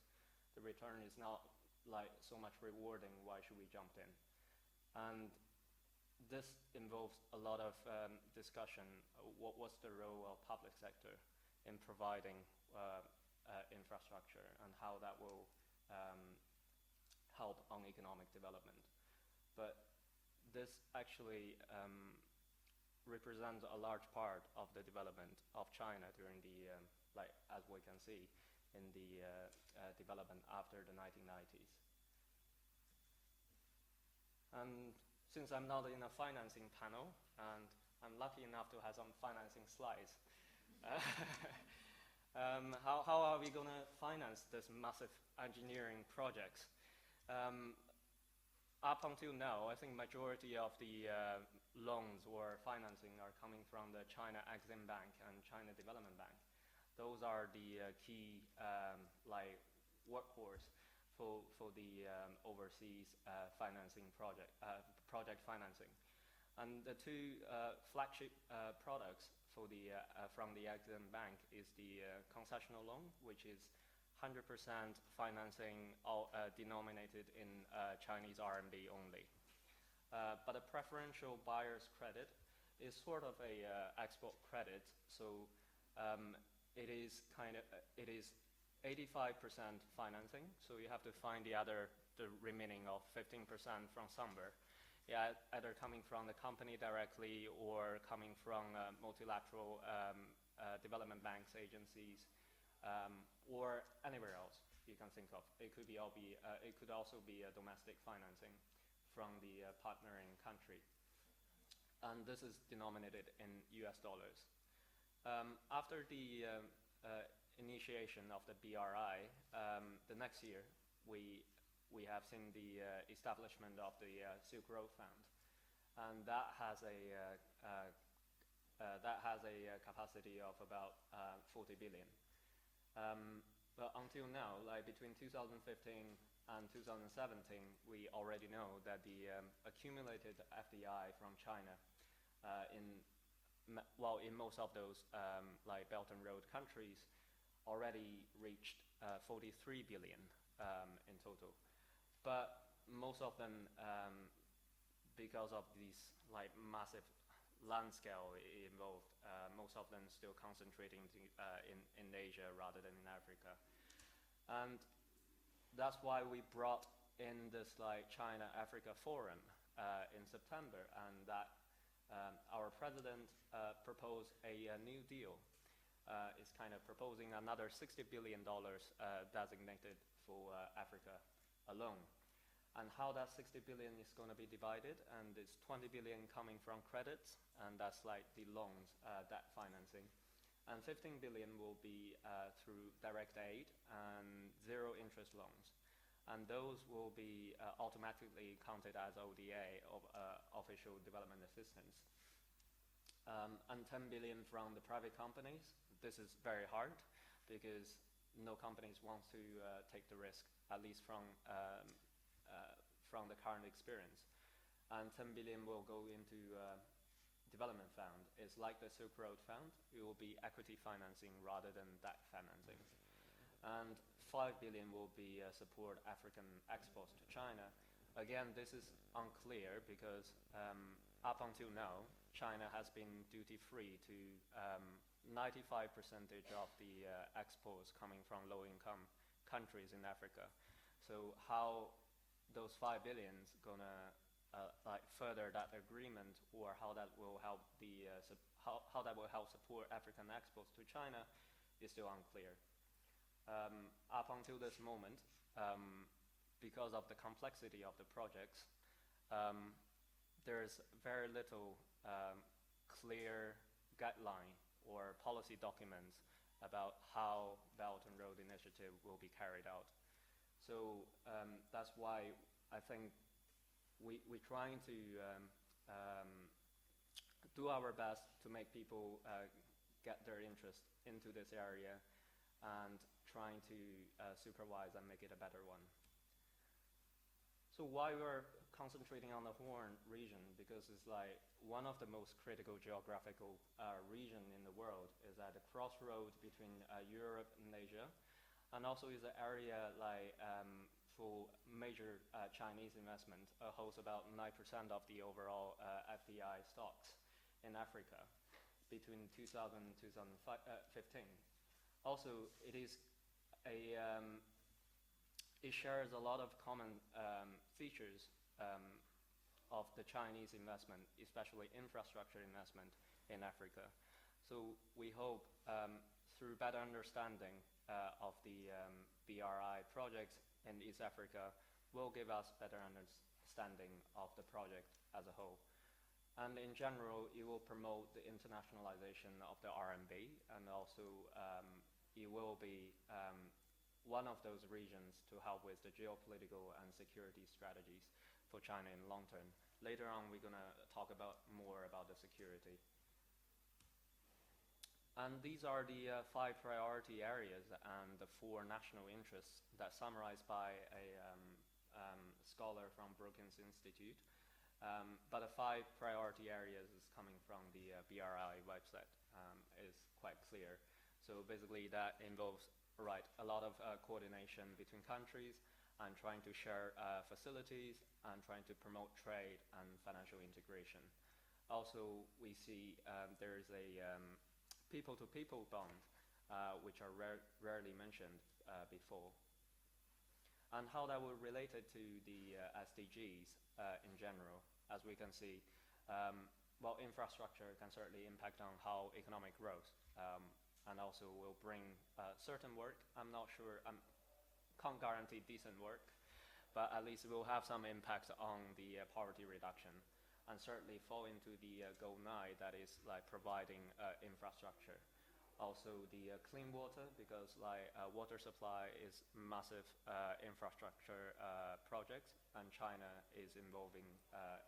the return is not like so much rewarding, why should we jump in? And this involves a lot of discussion. What's the role of public sector in providing infrastructure, and how that will help on economic development? But this actually represents a large part of the development of China during the, like as we can see, in the development after the 1990s. And since I'm not in a financing panel, and I'm lucky enough to have some financing slides, how are we going to finance this massive engineering projects? Up until now, I think majority of the loans or financing are coming from the China Exim Bank and China Development Bank. Those are the key like workhorse for the overseas financing project financing. And the two flagship products for the from the Exim Bank is the concessional loan, which is 100% financing all denominated in Chinese RMB only. But a preferential buyer's credit is sort of a export credit, so it is 85% financing, so you have to find the remaining of 15% from somewhere. Yeah, either coming from the company directly or coming from multilateral development banks, agencies, or anywhere else you can think of. It could also be a domestic financing from the partnering country, and this is denominated in US dollars. After the initiation of the BRI, the next year we have seen the establishment of the Silk Road Fund, and that has a capacity of about 40 billion. But until now, like between 2015 and 2017, we already know that the accumulated FDI from China in most of those like Belt and Road countries already reached 43 billion in total. But most of them, because of these like massive land scale involved, most of them still concentrating in Asia rather than in Africa. And that's why we brought in this like China-Africa Forum in September, and that our president proposed a new deal. Is kind of proposing another $60 billion designated for Africa alone. And how that 60 billion is going to be divided, and it's 20 billion coming from credits, and that's like the loans, debt financing. And 15 billion will be through direct aid and zero interest loans. And those will be automatically counted as ODA, official development assistance. And 10 billion from the private companies. This is very hard because no companies want to take the risk, at least from the current experience. And 10 billion will go into development fund. It's like the Silk Road Fund. It will be equity financing rather than debt financing. And 5 billion will be support African exports to China. Again, this is unclear because up until now, China has been duty-free to 95% of the exports coming from low-income countries in Africa. So how those 5 billions gonna like further that agreement, or how that will help the how that will help support African exports to China, is still unclear. Up until this moment, because of the complexity of the projects, there's very little clear guideline or policy documents about how Belt and Road Initiative will be carried out. So that's why I think we're trying to do our best to make people get their interest into this area and trying to supervise and make it a better one. So why we're concentrating on the Horn region, because it's like one of the most critical geographical region in the world, is at the crossroad between Europe and Asia, and also is an area like for major Chinese investment, holds about 9% of the overall FDI stocks in Africa between 2000 and 2015. Also, it is a it shares a lot of common features of the Chinese investment, especially infrastructure investment in Africa. So we hope through better understanding of the BRI projects in East Africa will give us better understanding of the project as a whole. And in general, it will promote the internationalization of the RMB, and also it will be one of those regions to help with the geopolitical and security strategies for China in the long term. Later on, we're going to talk more about the security. And these are the 5 priority areas and the 4 national interests that summarized by a scholar from Brookings Institute. But the 5 priority areas is coming from the BRI website is quite clear. So basically that involves a lot of coordination between countries and trying to share facilities and trying to promote trade and financial integration. Also, we see there is a people-to-people bond, which are rarely mentioned before. And how that will relate it to the SDGs in general. As we can see, well, infrastructure can certainly impact on how economic growth and also will bring certain work. I'm not sure, can't guarantee decent work, but at least it will have some impact on the poverty reduction, and certainly fall into the goal 9, that is like providing infrastructure. Also the clean water, because water supply is massive infrastructure projects, and China is involving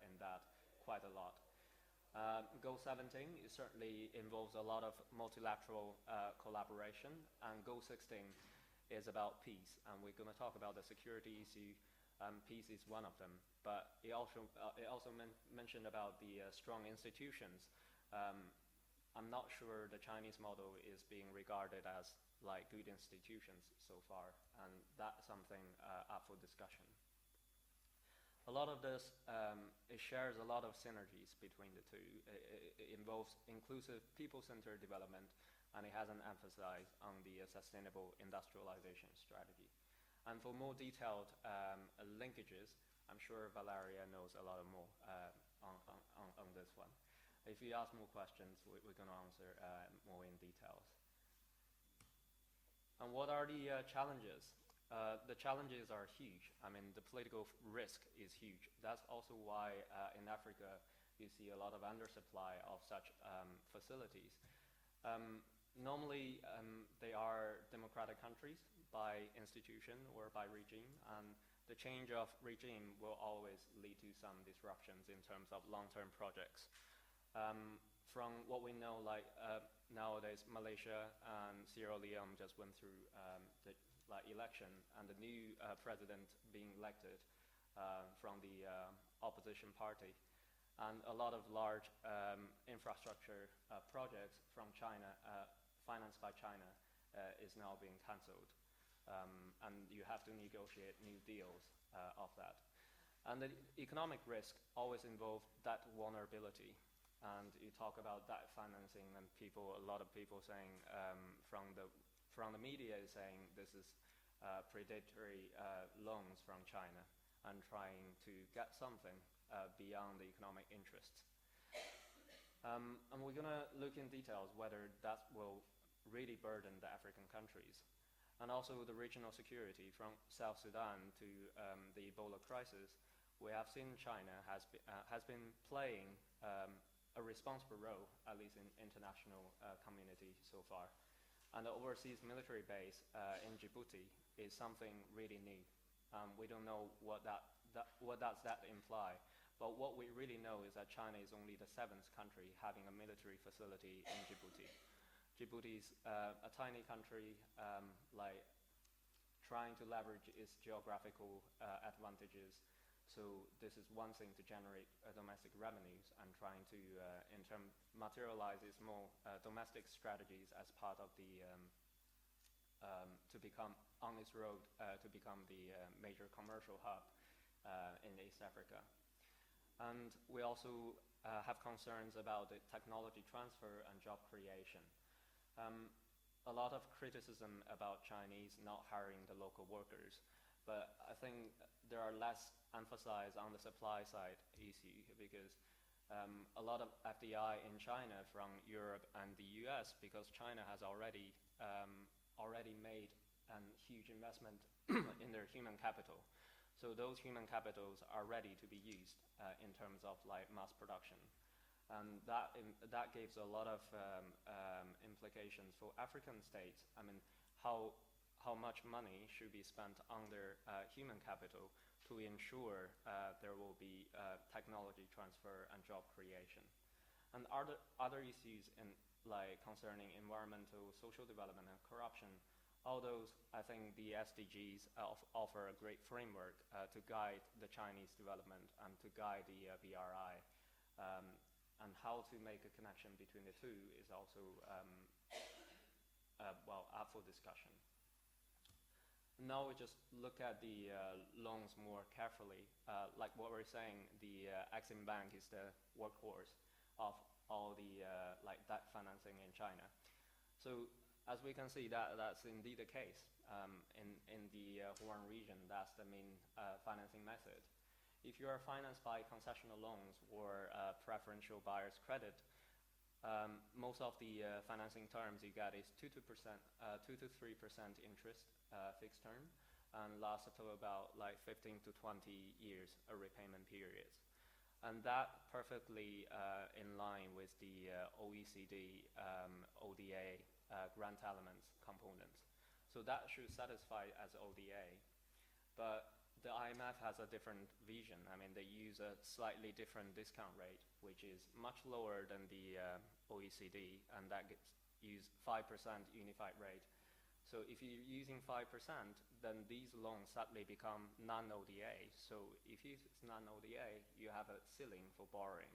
in that quite a lot. Goal 17 certainly involves a lot of multilateral collaboration, and Goal 16 is about peace, and we're going to talk about the security issue. Peace is one of them, but it also mentioned about the strong institutions. I'm not sure the Chinese model is being regarded as like good institutions so far, and that's something up for discussion. A lot of this, it shares a lot of synergies between the two. It involves inclusive people-centered development, and it has an emphasis on the sustainable industrialization strategy. And for more detailed linkages, I'm sure Valeria knows a lot more on this one. If you ask more questions, we're going to answer more in details. And what are the challenges? The challenges are huge. I mean, the political risk is huge. That's also why in Africa you see a lot of undersupply of such facilities. Normally, they are democratic countries by institution or by regime, and the change of regime will always lead to some disruptions in terms of long-term projects. From what we know, nowadays, Malaysia and Sierra Leone just went through the election, and the new president being elected from the opposition party. And a lot of large infrastructure projects from China, financed by China, is now being cancelled. And you have to negotiate new deals of that. And the economic risk always involves that vulnerability. And you talk about that financing, and a lot of people saying from the media is saying this is predatory loans from China and trying to get something beyond the economic interests. And we're going to look in details whether that will really burden the African countries. And also the regional security from South Sudan to the Ebola crisis. We have seen China has been playing a responsible role, at least in international community so far. And the overseas military base in Djibouti is something really new. We don't know what does that imply, but what we really know is that China is only the 7th country having a military facility in Djibouti. Djibouti is a tiny country, trying to leverage its geographical advantages. So this is one thing to generate domestic revenues, and trying to materialize its more domestic strategies as part of the to become on its road to become the major commercial hub in East Africa. And we also have concerns about the technology transfer and job creation. A lot of criticism about Chinese not hiring the local workers. But I think there are less emphasis on the supply side issue because a lot of FDI in China from Europe and the US, because China has already made a huge investment in their human capital. So those human capitals are ready to be used in terms of like mass production. And that gives a lot of implications for African states. I mean, how much money should be spent on their human capital to ensure there will be technology transfer and job creation. And other issues in like concerning environmental, social development, and corruption, all those, I think the SDGs offer a great framework to guide the Chinese development and to guide the BRI. And how to make a connection between the two is also, up for discussion. Now we just look at the loans more carefully. Like what we're saying, the Exim Bank is the workhorse of all the like debt financing in China. So as we can see, that's indeed the case. In the Wuhan region, that's the main financing method. If you are financed by concessional loans or preferential buyer's credit, most of the financing terms you get is 2 to 3% interest fixed term, and lasts until about like 15 to 20 years a repayment periods. And that perfectly in line with the OECD ODA grant elements components. So that should satisfy as ODA. But the IMF has a different vision. I mean, they use a slightly different discount rate, which is much lower than the OECD, and that gets used 5% unified rate. So if you're using 5%, then these loans suddenly become non-ODA. So if it's non-ODA, you have a ceiling for borrowing.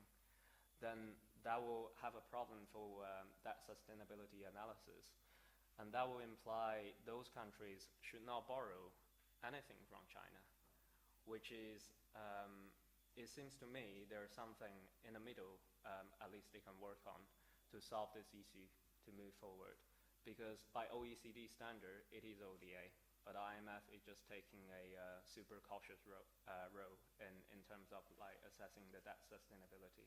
Then that will have a problem for that sustainability analysis. And that will imply those countries should not borrow anything from China, which is, it seems to me there's something in the middle, at least they can work on to solve this issue to move forward. Because by OECD standard, it is ODA, but IMF is just taking a super cautious role in terms of like assessing the debt sustainability.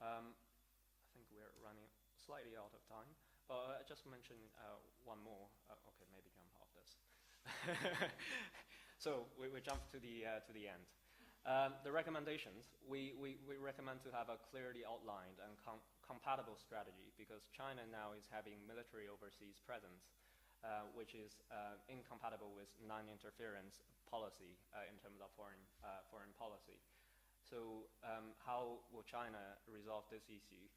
I think we're running slightly out of time, but I just mentioned one more. Okay, maybe jump off this. So we jump to the end. The recommendations, we recommend to have a clearly outlined and compatible strategy, because China now is having military overseas presence, which is incompatible with non-interference policy in terms of foreign policy. So how will China resolve this issue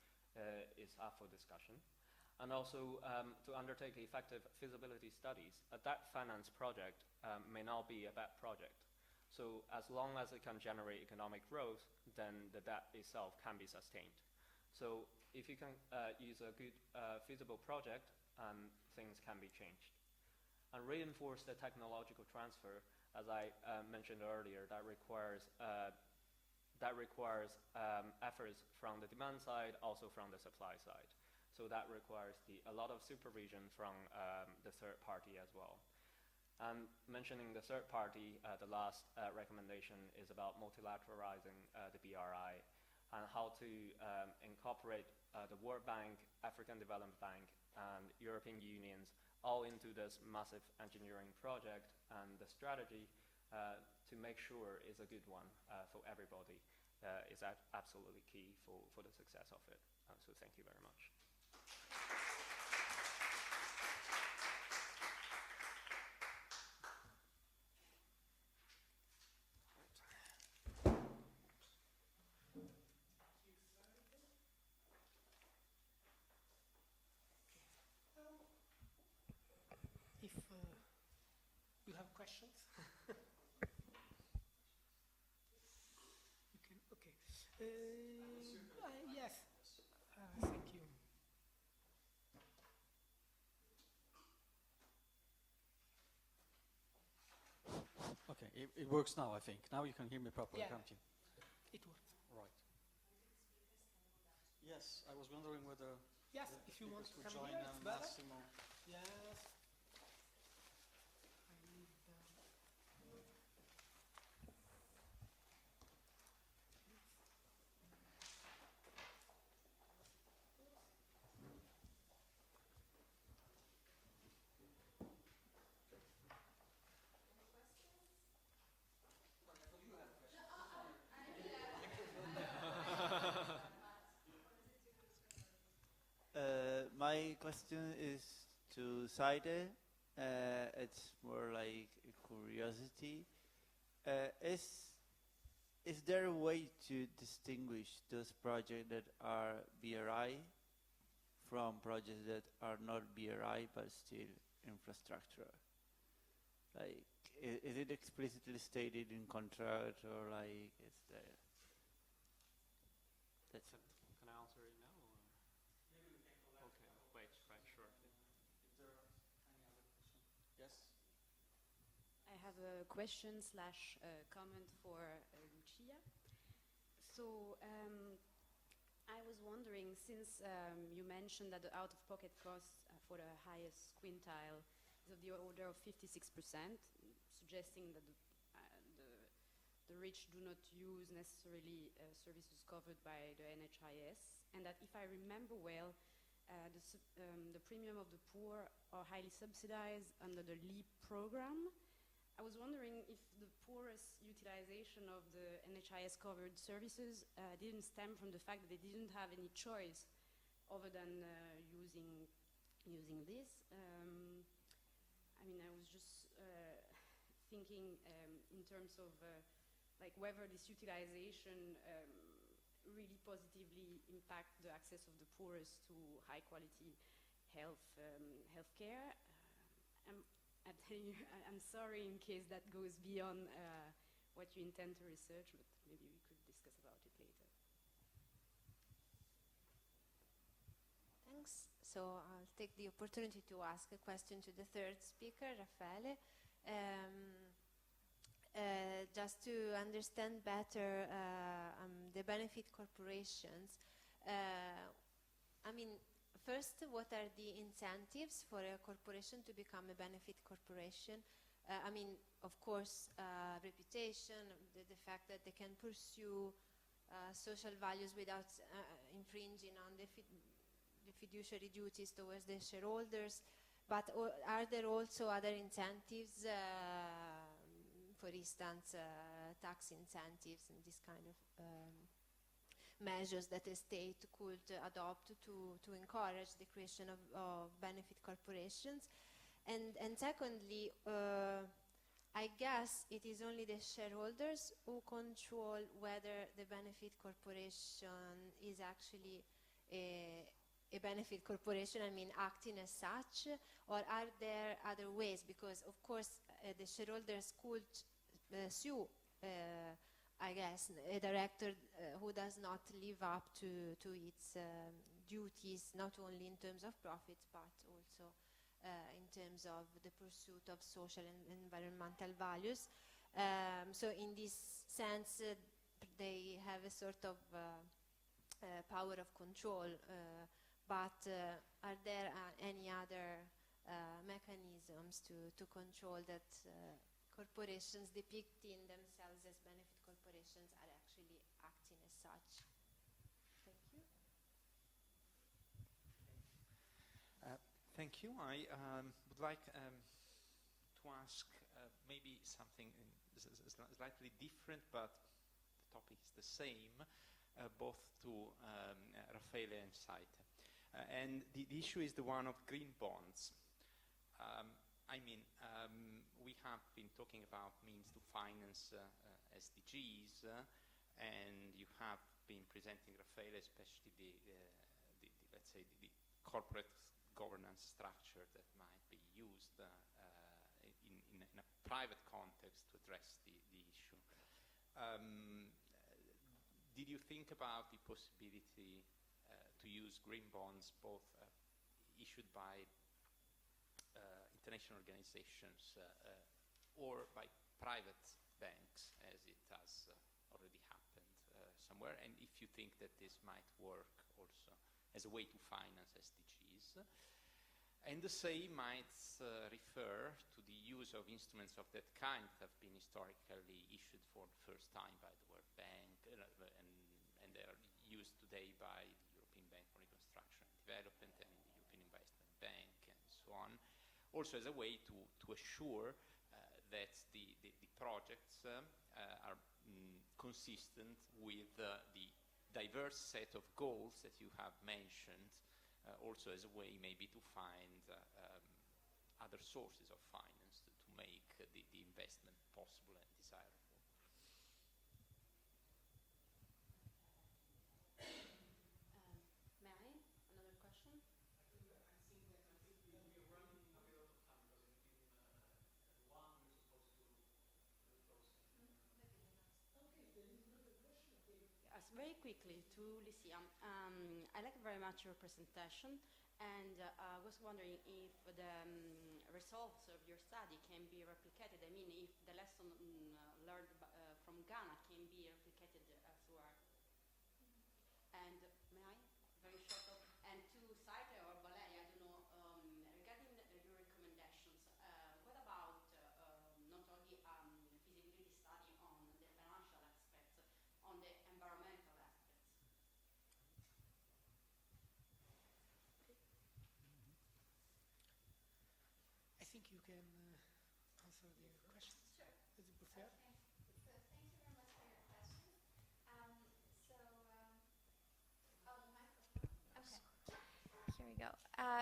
is up for discussion. And also to undertake effective feasibility studies. A debt finance project may not be a bad project. So as long as it can generate economic growth, then the debt itself can be sustained. So if you can use a good feasible project, things can be changed. And reinforce the technological transfer, as I mentioned earlier, that requires efforts from the demand side, also from the supply side. So that requires a lot of supervision from the third party as well. And mentioning the third party, the last recommendation is about multilateralizing the BRI and how to incorporate the World Bank, African Development Bank, and European Unions all into this massive engineering project, and the strategy to make sure is a good one for everybody is absolutely key for the success of it. So thank you very much. If you have questions, you can. Okay. Yes. Thank you. Okay, it works now, I think. Now you can hear me properly, Yeah. can't you? It works. Right. Yes, I was wondering whether Yes, if you want to speakers come would join here, it's better. Massimo. Yes. question is to Saide. It's more like a curiosity. Is there a way to distinguish those projects that are BRI from projects that are not BRI but still infrastructure? Like, is it explicitly stated in contract, or like is there? That's it. Can I answer it now? Or? Maybe we can collect. Okay, right, sure. If there are any other questions. Yes. I have a question slash comment for Lucia. So I was wondering, since you mentioned that the out-of-pocket costs for the highest quintile is of the order of 56%, suggesting that the rich do not use necessarily services covered by the NHIS, and that if I remember well, the premium of the poor are highly subsidized under the LEAP program. I was wondering if the poorest utilization of the NHIS covered services didn't stem from the fact that they didn't have any choice other than using this. I mean, I was just thinking in terms of like whether this utilization really positively impact the access of the poorest to high quality healthcare. I'm sorry in case that goes beyond what you intend to research, but maybe we could discuss about it later. Thanks. So I'll take the opportunity to ask a question to the third speaker, Raffaele. Just to understand better the benefit corporations, I mean, first, what are the incentives for a corporation to become a benefit corporation? I mean, of course, reputation, the fact that they can pursue social values without infringing on the fiduciary duties towards the shareholders. But are there also other incentives, for instance, tax incentives and this kind of measures that a state could adopt to encourage the creation of benefit corporations? And secondly, I guess it is only the shareholders who control whether the benefit corporation is actually a benefit corporation, I mean, acting as such, or are there other ways? Because, of course, the shareholders could sue I guess, a director who does not live up to its duties, not only in terms of profits, but also in terms of the pursuit of social and environmental values. So in this sense, they have a sort of power of control, but are there any other mechanisms to control that corporations depicting themselves as benefit corporations are actually acting as such? Thank you. Thank you. I would like to ask maybe something slightly different, but the topic is the same, both to Raffaele and Saite. And the issue is the one of green bonds. I mean, we have been talking about means to finance SDGs, and you have been presenting, Raffaele, especially let's say the corporate governance structure that might be used in a private context to address the issue. Did you think about the possibility to use green bonds, both issued by international organizations or by private banks, as it has already happened somewhere, and if you think that this might work also as a way to finance SDGs? And the same might refer to the use of instruments of that kind that have been historically issued for the first time by the World Bank, and they are used today by the European Bank for Reconstruction and Development and the European Investment Bank and so on, also as a way to assure that the projects are consistent with the diverse set of goals that you have mentioned also as a way maybe to find other sources of finance to make the investment possible and desirable. May I? Another question? Yes, very quickly to Lucia. I like very much your presentation, and I was wondering if the results of your study can be replicated. I mean, if the lesson learned from Ghana can be replicated elsewhere. And may I? Very short. And to Saite or Valeria, I don't know, regarding your recommendations, what about not only feasibility study on the financial aspects, on the environmental aspects? I think you can answer the question. Sure. Is it prefer? Okay. So thank you very much for your question. Oh, the microphone. Okay. Here we go.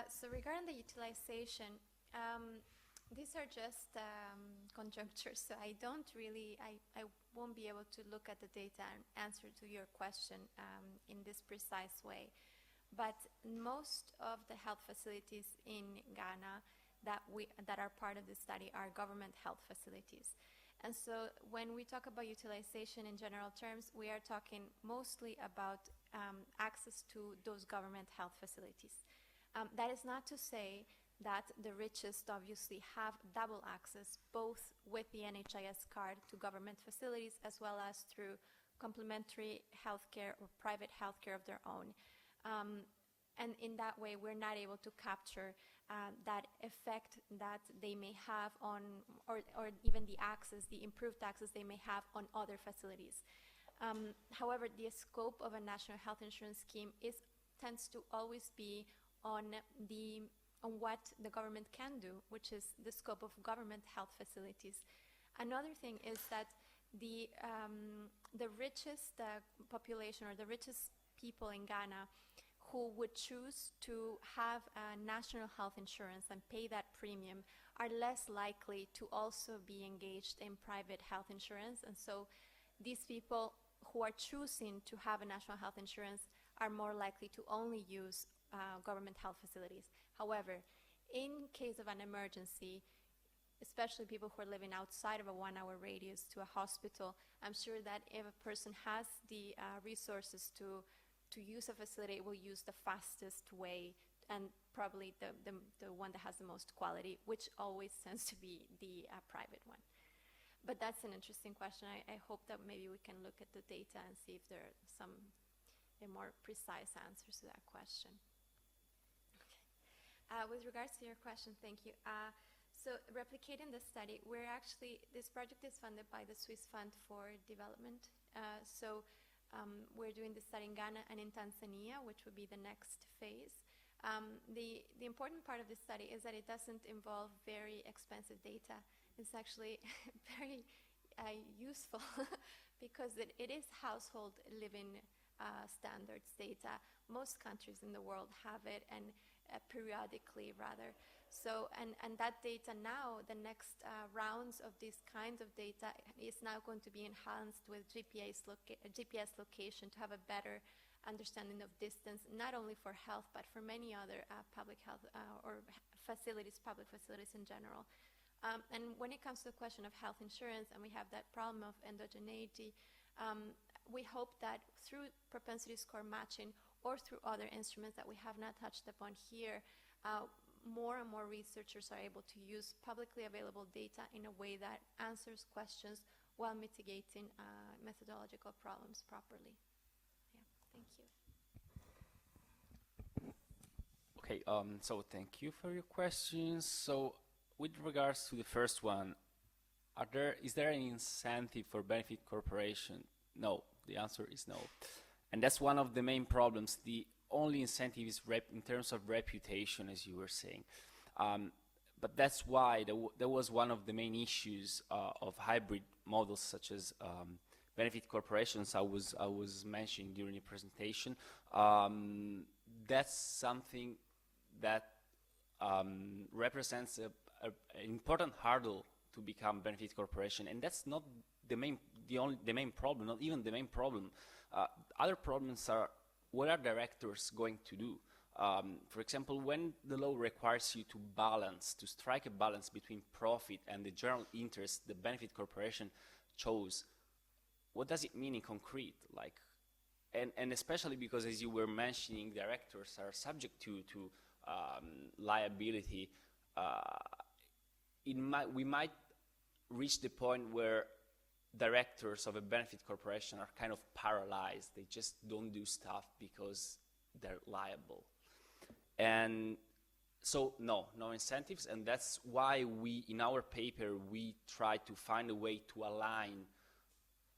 So regarding the utilization, these are just conjunctures. So I don't really, I won't be able to look at the data and answer to your question in this precise way. But most of the health facilities in Ghana that are part of the study are government health facilities. And so when we talk about utilization in general terms, we are talking mostly about access to those government health facilities. That is not to say that the richest obviously have double access, both with the NHIS card to government facilities as well as through complementary healthcare or private healthcare of their own. And in that way, we're not able to capture that effect that they may have on, or even the access, the improved access they may have on other facilities. However, the scope of a national health insurance scheme tends to always be on what the government can do, which is the scope of government health facilities. Another thing is that the richest population or the richest people in Ghana who would choose to have a national health insurance and pay that premium are less likely to also be engaged in private health insurance. And so these people who are choosing to have a national health insurance are more likely to only use government health facilities. However, in case of an emergency, especially people who are living outside of a 1-hour radius to a hospital, I'm sure that if a person has the resources to use a facility, will use the fastest way and probably the one that has the most quality, which always tends to be the private one. But that's an interesting question. I hope that maybe we can look at the data and see if there are some more precise answers to that question. Okay. With regards to your question, thank you. So replicating the study, this project is funded by the Swiss Fund for Development. We're doing the study in Ghana and in Tanzania, which would be the next phase. The important part of this study is that it doesn't involve very expensive data. It's actually very useful because it is household living standards data. Most countries in the world have it, and periodically rather. So, and that data now, the next rounds of these kinds of data is now going to be enhanced with GPS location to have a better understanding of distance, not only for health, but for many other public health or public facilities in general. And when it comes to the question of health insurance, and we have that problem of endogeneity, we hope that through propensity score matching or through other instruments that we have not touched upon here, more and more researchers are able to use publicly available data in a way that answers questions while mitigating methodological problems properly. Yeah, thank you. Okay, so thank you for your questions. So with regards to the first one, is there any incentive for benefit corporation? No, the answer is no. And that's one of the main problems. The only incentive is in terms of reputation, as you were saying. But that's why that was one of the main issues of hybrid models such as benefit corporations I was mentioning during the presentation. that's something that represents an important hurdle to become benefit corporation, and that's not the main problem, not even the main problem. Other problems are, what are directors going to do? For example, when the law requires you to strike a balance between profit and the general interest the benefit corporation chose, what does it mean in concrete? Like, and especially because, as you were mentioning, directors are subject to liability. We might reach the point where directors of a benefit corporation are kind of paralyzed. They just don't do stuff because they're liable. And so no incentives, and that's why we, in our paper, we try to find a way to align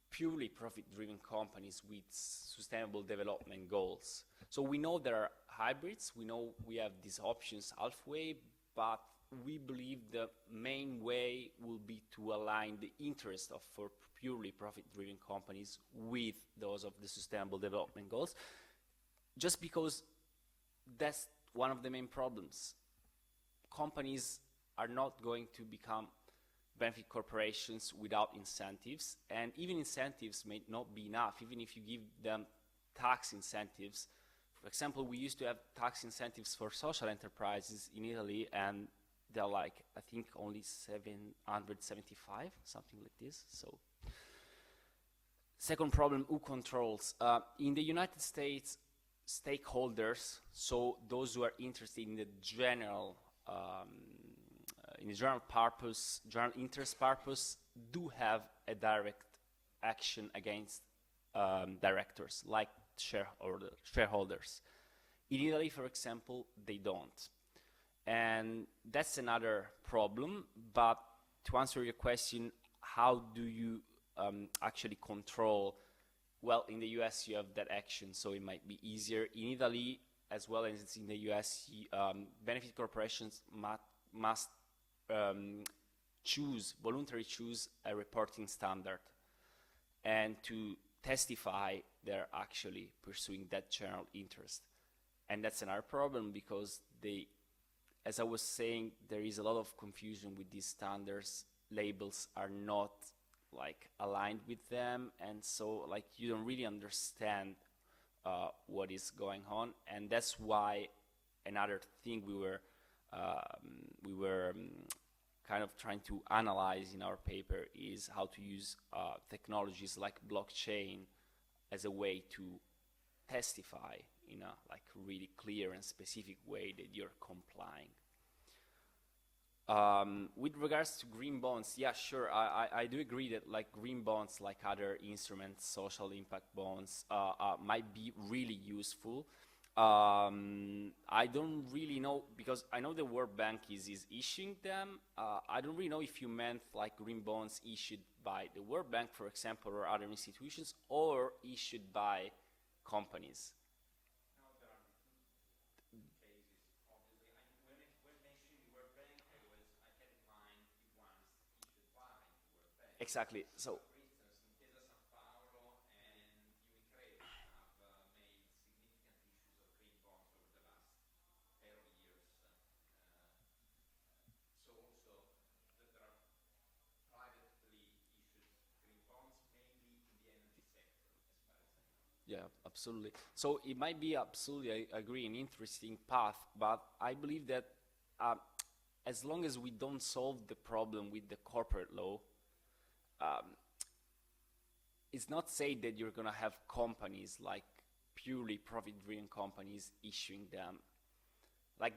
purely profit-driven companies with sustainable development goals. So we know there are hybrids, we know we have these options halfway, but we believe the main way will be to align the interest for purely profit-driven companies with those of the sustainable development goals, just because that's one of the main problems. Companies are not going to become benefit corporations without incentives, and even incentives may not be enough, even if you give them tax incentives. For example, we used to have tax incentives for social enterprises in Italy, and they're like, I think, only 775, something like this. So, second problem, who controls? In the United States, stakeholders, so those who are interested in the general general interest purpose, do have a direct action against directors, like shareholders. In Italy, for example, they don't. And that's another problem, but to answer your question, how do you actually control? Well, in the US you have that action, so it might be easier. In Italy, as well as in the US, benefit corporations must voluntarily choose a reporting standard, and to testify they're actually pursuing that general interest. And that's another problem, because as I was saying, there is a lot of confusion with these standards. Labels are not like aligned with them, and so like you don't really understand what is going on. And that's why another thing we were kind of trying to analyze in our paper is how to use technologies like blockchain as a way to testify in a like really clear and specific way that you're complying. With regards to green bonds, yeah, sure, I do agree that like green bonds, like other instruments, social impact bonds, might be really useful. I don't really know, because I know the World Bank is issuing them. I don't really know if you meant like green bonds issued by the World Bank, for example, or other institutions, or issued by companies. Exactly. So, yeah, absolutely. So it might be absolutely, I agree, an interesting path, but I believe that as long as we don't solve the problem with the corporate law, it's not said that you're going to have companies like purely profit-driven companies issuing them. Like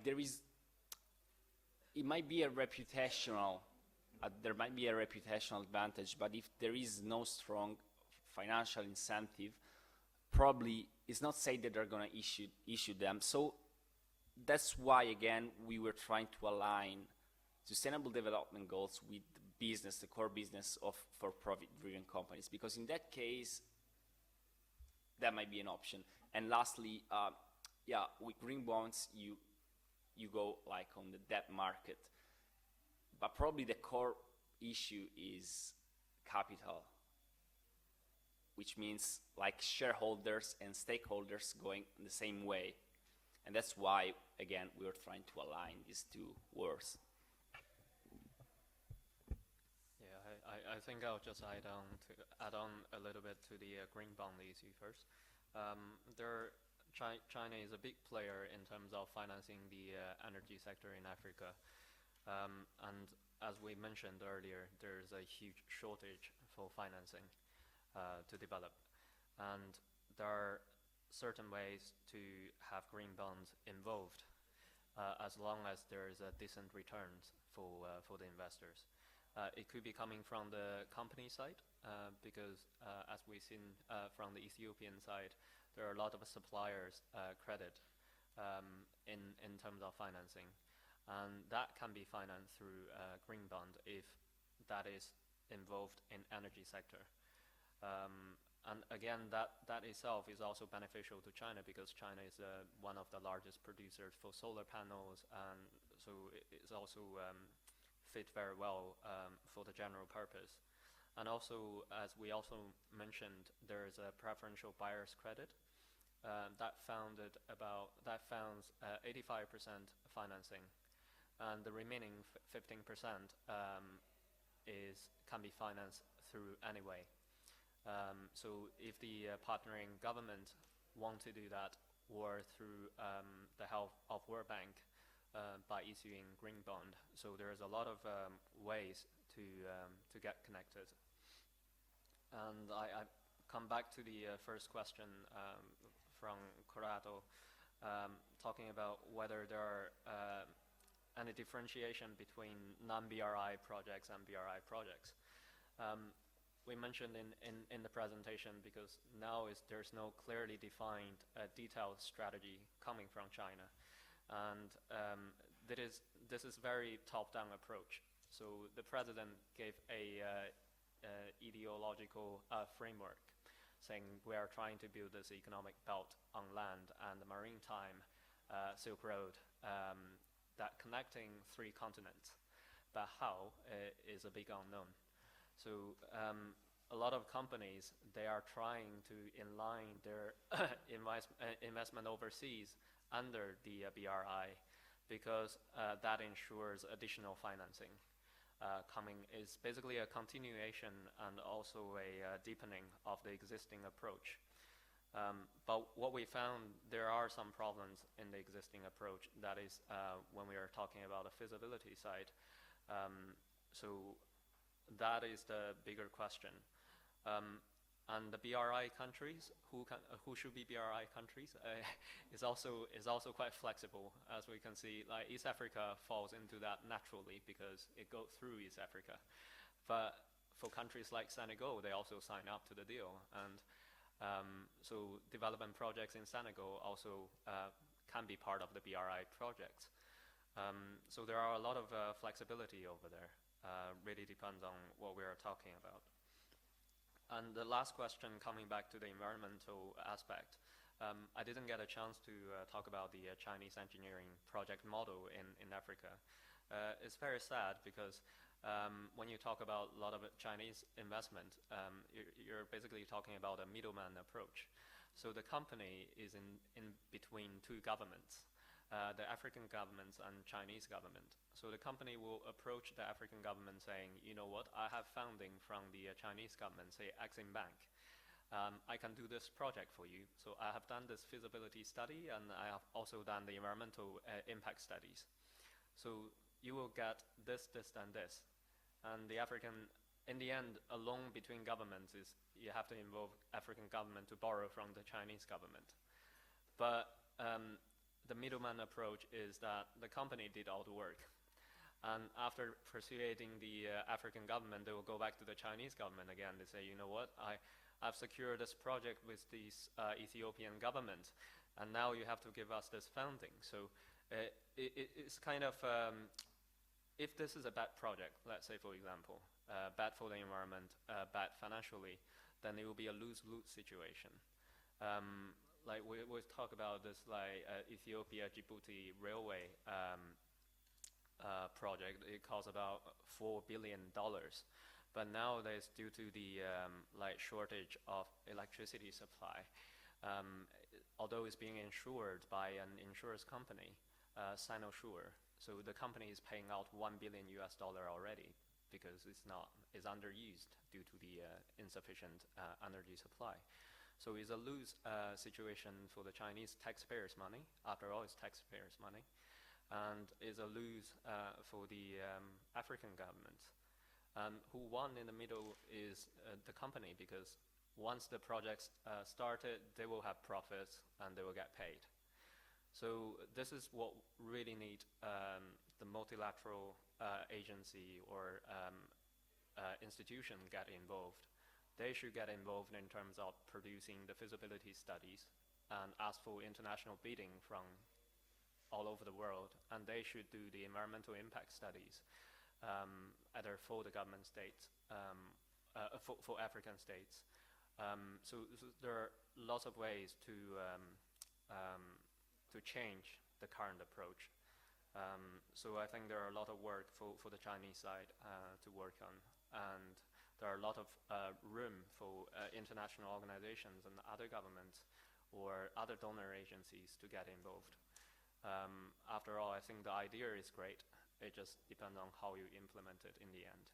it might be a reputational, there might be a reputational advantage, but if there is no strong financial incentive, probably it's not said that they're going to issue them. So that's why, again, we were trying to align sustainable development goals with the core business for profit-driven companies, because in that case, that might be an option. And lastly, yeah, with green bonds, you go like on the debt market, but probably the core issue is capital, which means like shareholders and stakeholders going the same way. And that's why, again, we're trying to align these two words. Yeah, I think I'll just add on a little bit to the green bond issue first. China is a big player in terms of financing the energy sector in Africa. And as we mentioned earlier, there's a huge shortage for financing to develop. And there are certain ways to have green bonds involved as long as there's a decent returns for the investors. It could be coming from the company side because as we've seen from the Ethiopian side, there are a lot of suppliers credit in terms of financing. And that can be financed through green bond if that is involved in energy sector. And again, that itself is also beneficial to China because China is one of the largest producers for solar panels, and so it's also fit very well for the general purpose. And also, as we also mentioned, there is a preferential buyer's credit that funds 85% financing, and the remaining 15% can be financed through anyway. So if the partnering government want to do that, or through the help of World Bank by issuing green bond, so there's a lot of ways to get connected. And I come back to the first question from Corrado, talking about whether there are any differentiation between non-BRI projects and BRI projects. We mentioned in the presentation because now there's no clearly defined detailed strategy coming from China, and this is very top-down approach. So the president gave a ideological framework, saying we are trying to build this economic belt on land and the maritime Silk Road that connecting 3 continents, but how is a big unknown. So a lot of companies, they are trying to inline their investment overseas under the BRI because that ensures additional financing. Is basically a continuation and also a deepening of the existing approach. But what we found, there are some problems in the existing approach. That is when we are talking about the feasibility side. So that is the bigger question. And the BRI countries, who should be BRI countries, is also quite flexible. As we can see, like East Africa falls into that naturally because it goes through East Africa. But for countries like Senegal, they also sign up to the deal. And so development projects in Senegal also can be part of the BRI projects. So there are a lot of flexibility over there. Really depends on what we are talking about. And the last question, coming back to the environmental aspect, I didn't get a chance to talk about the Chinese engineering project model in Africa. It's very sad because when you talk about a lot of Chinese investment, you're basically talking about a middleman approach. So the company is in between 2 governments, the African governments and Chinese government. So the company will approach the African government saying, you know what, I have funding from the Chinese government, say Exim Bank. I can do this project for you. So I have done this feasibility study and I have also done the environmental impact studies. So you will get this, and this. And the African, in the end, a loan between governments is you have to involve African government to borrow from the Chinese government. But the middleman approach is that the company did all the work. And after persuading the African government, they will go back to the Chinese government again. They say, you know what, I've secured this project with this Ethiopian government, and now you have to give us this funding. So it's kind of, if this is a bad project, let's say, for example, bad for the environment, bad financially, then it will be a lose-lose situation. Like we talk about this, like Ethiopia-Djibouti railway project. It costs about $4 billion, but nowadays, due to the like shortage of electricity supply, although it's being insured by an insurance company, Sinosure. So the company is paying out $1 billion already because it's underused due to the insufficient energy supply. So it's a lose situation for the Chinese taxpayers' money. After all, it's taxpayers' money. And it's a lose for the African governments. Who won in the middle is the company, because once the project's started, they will have profits and they will get paid. So this is what really need the multilateral agency or institution get involved. They should get involved in terms of producing the feasibility studies and ask for international bidding from all over the world, and they should do the environmental impact studies either for the government states, for African states. So there are lots of ways to change the current approach. So I think there are a lot of work for the Chinese side to work on, and there are a lot of room for international organizations and other governments or other donor agencies to get involved. After all, I think the idea is great. It just depends on how you implement it in the end.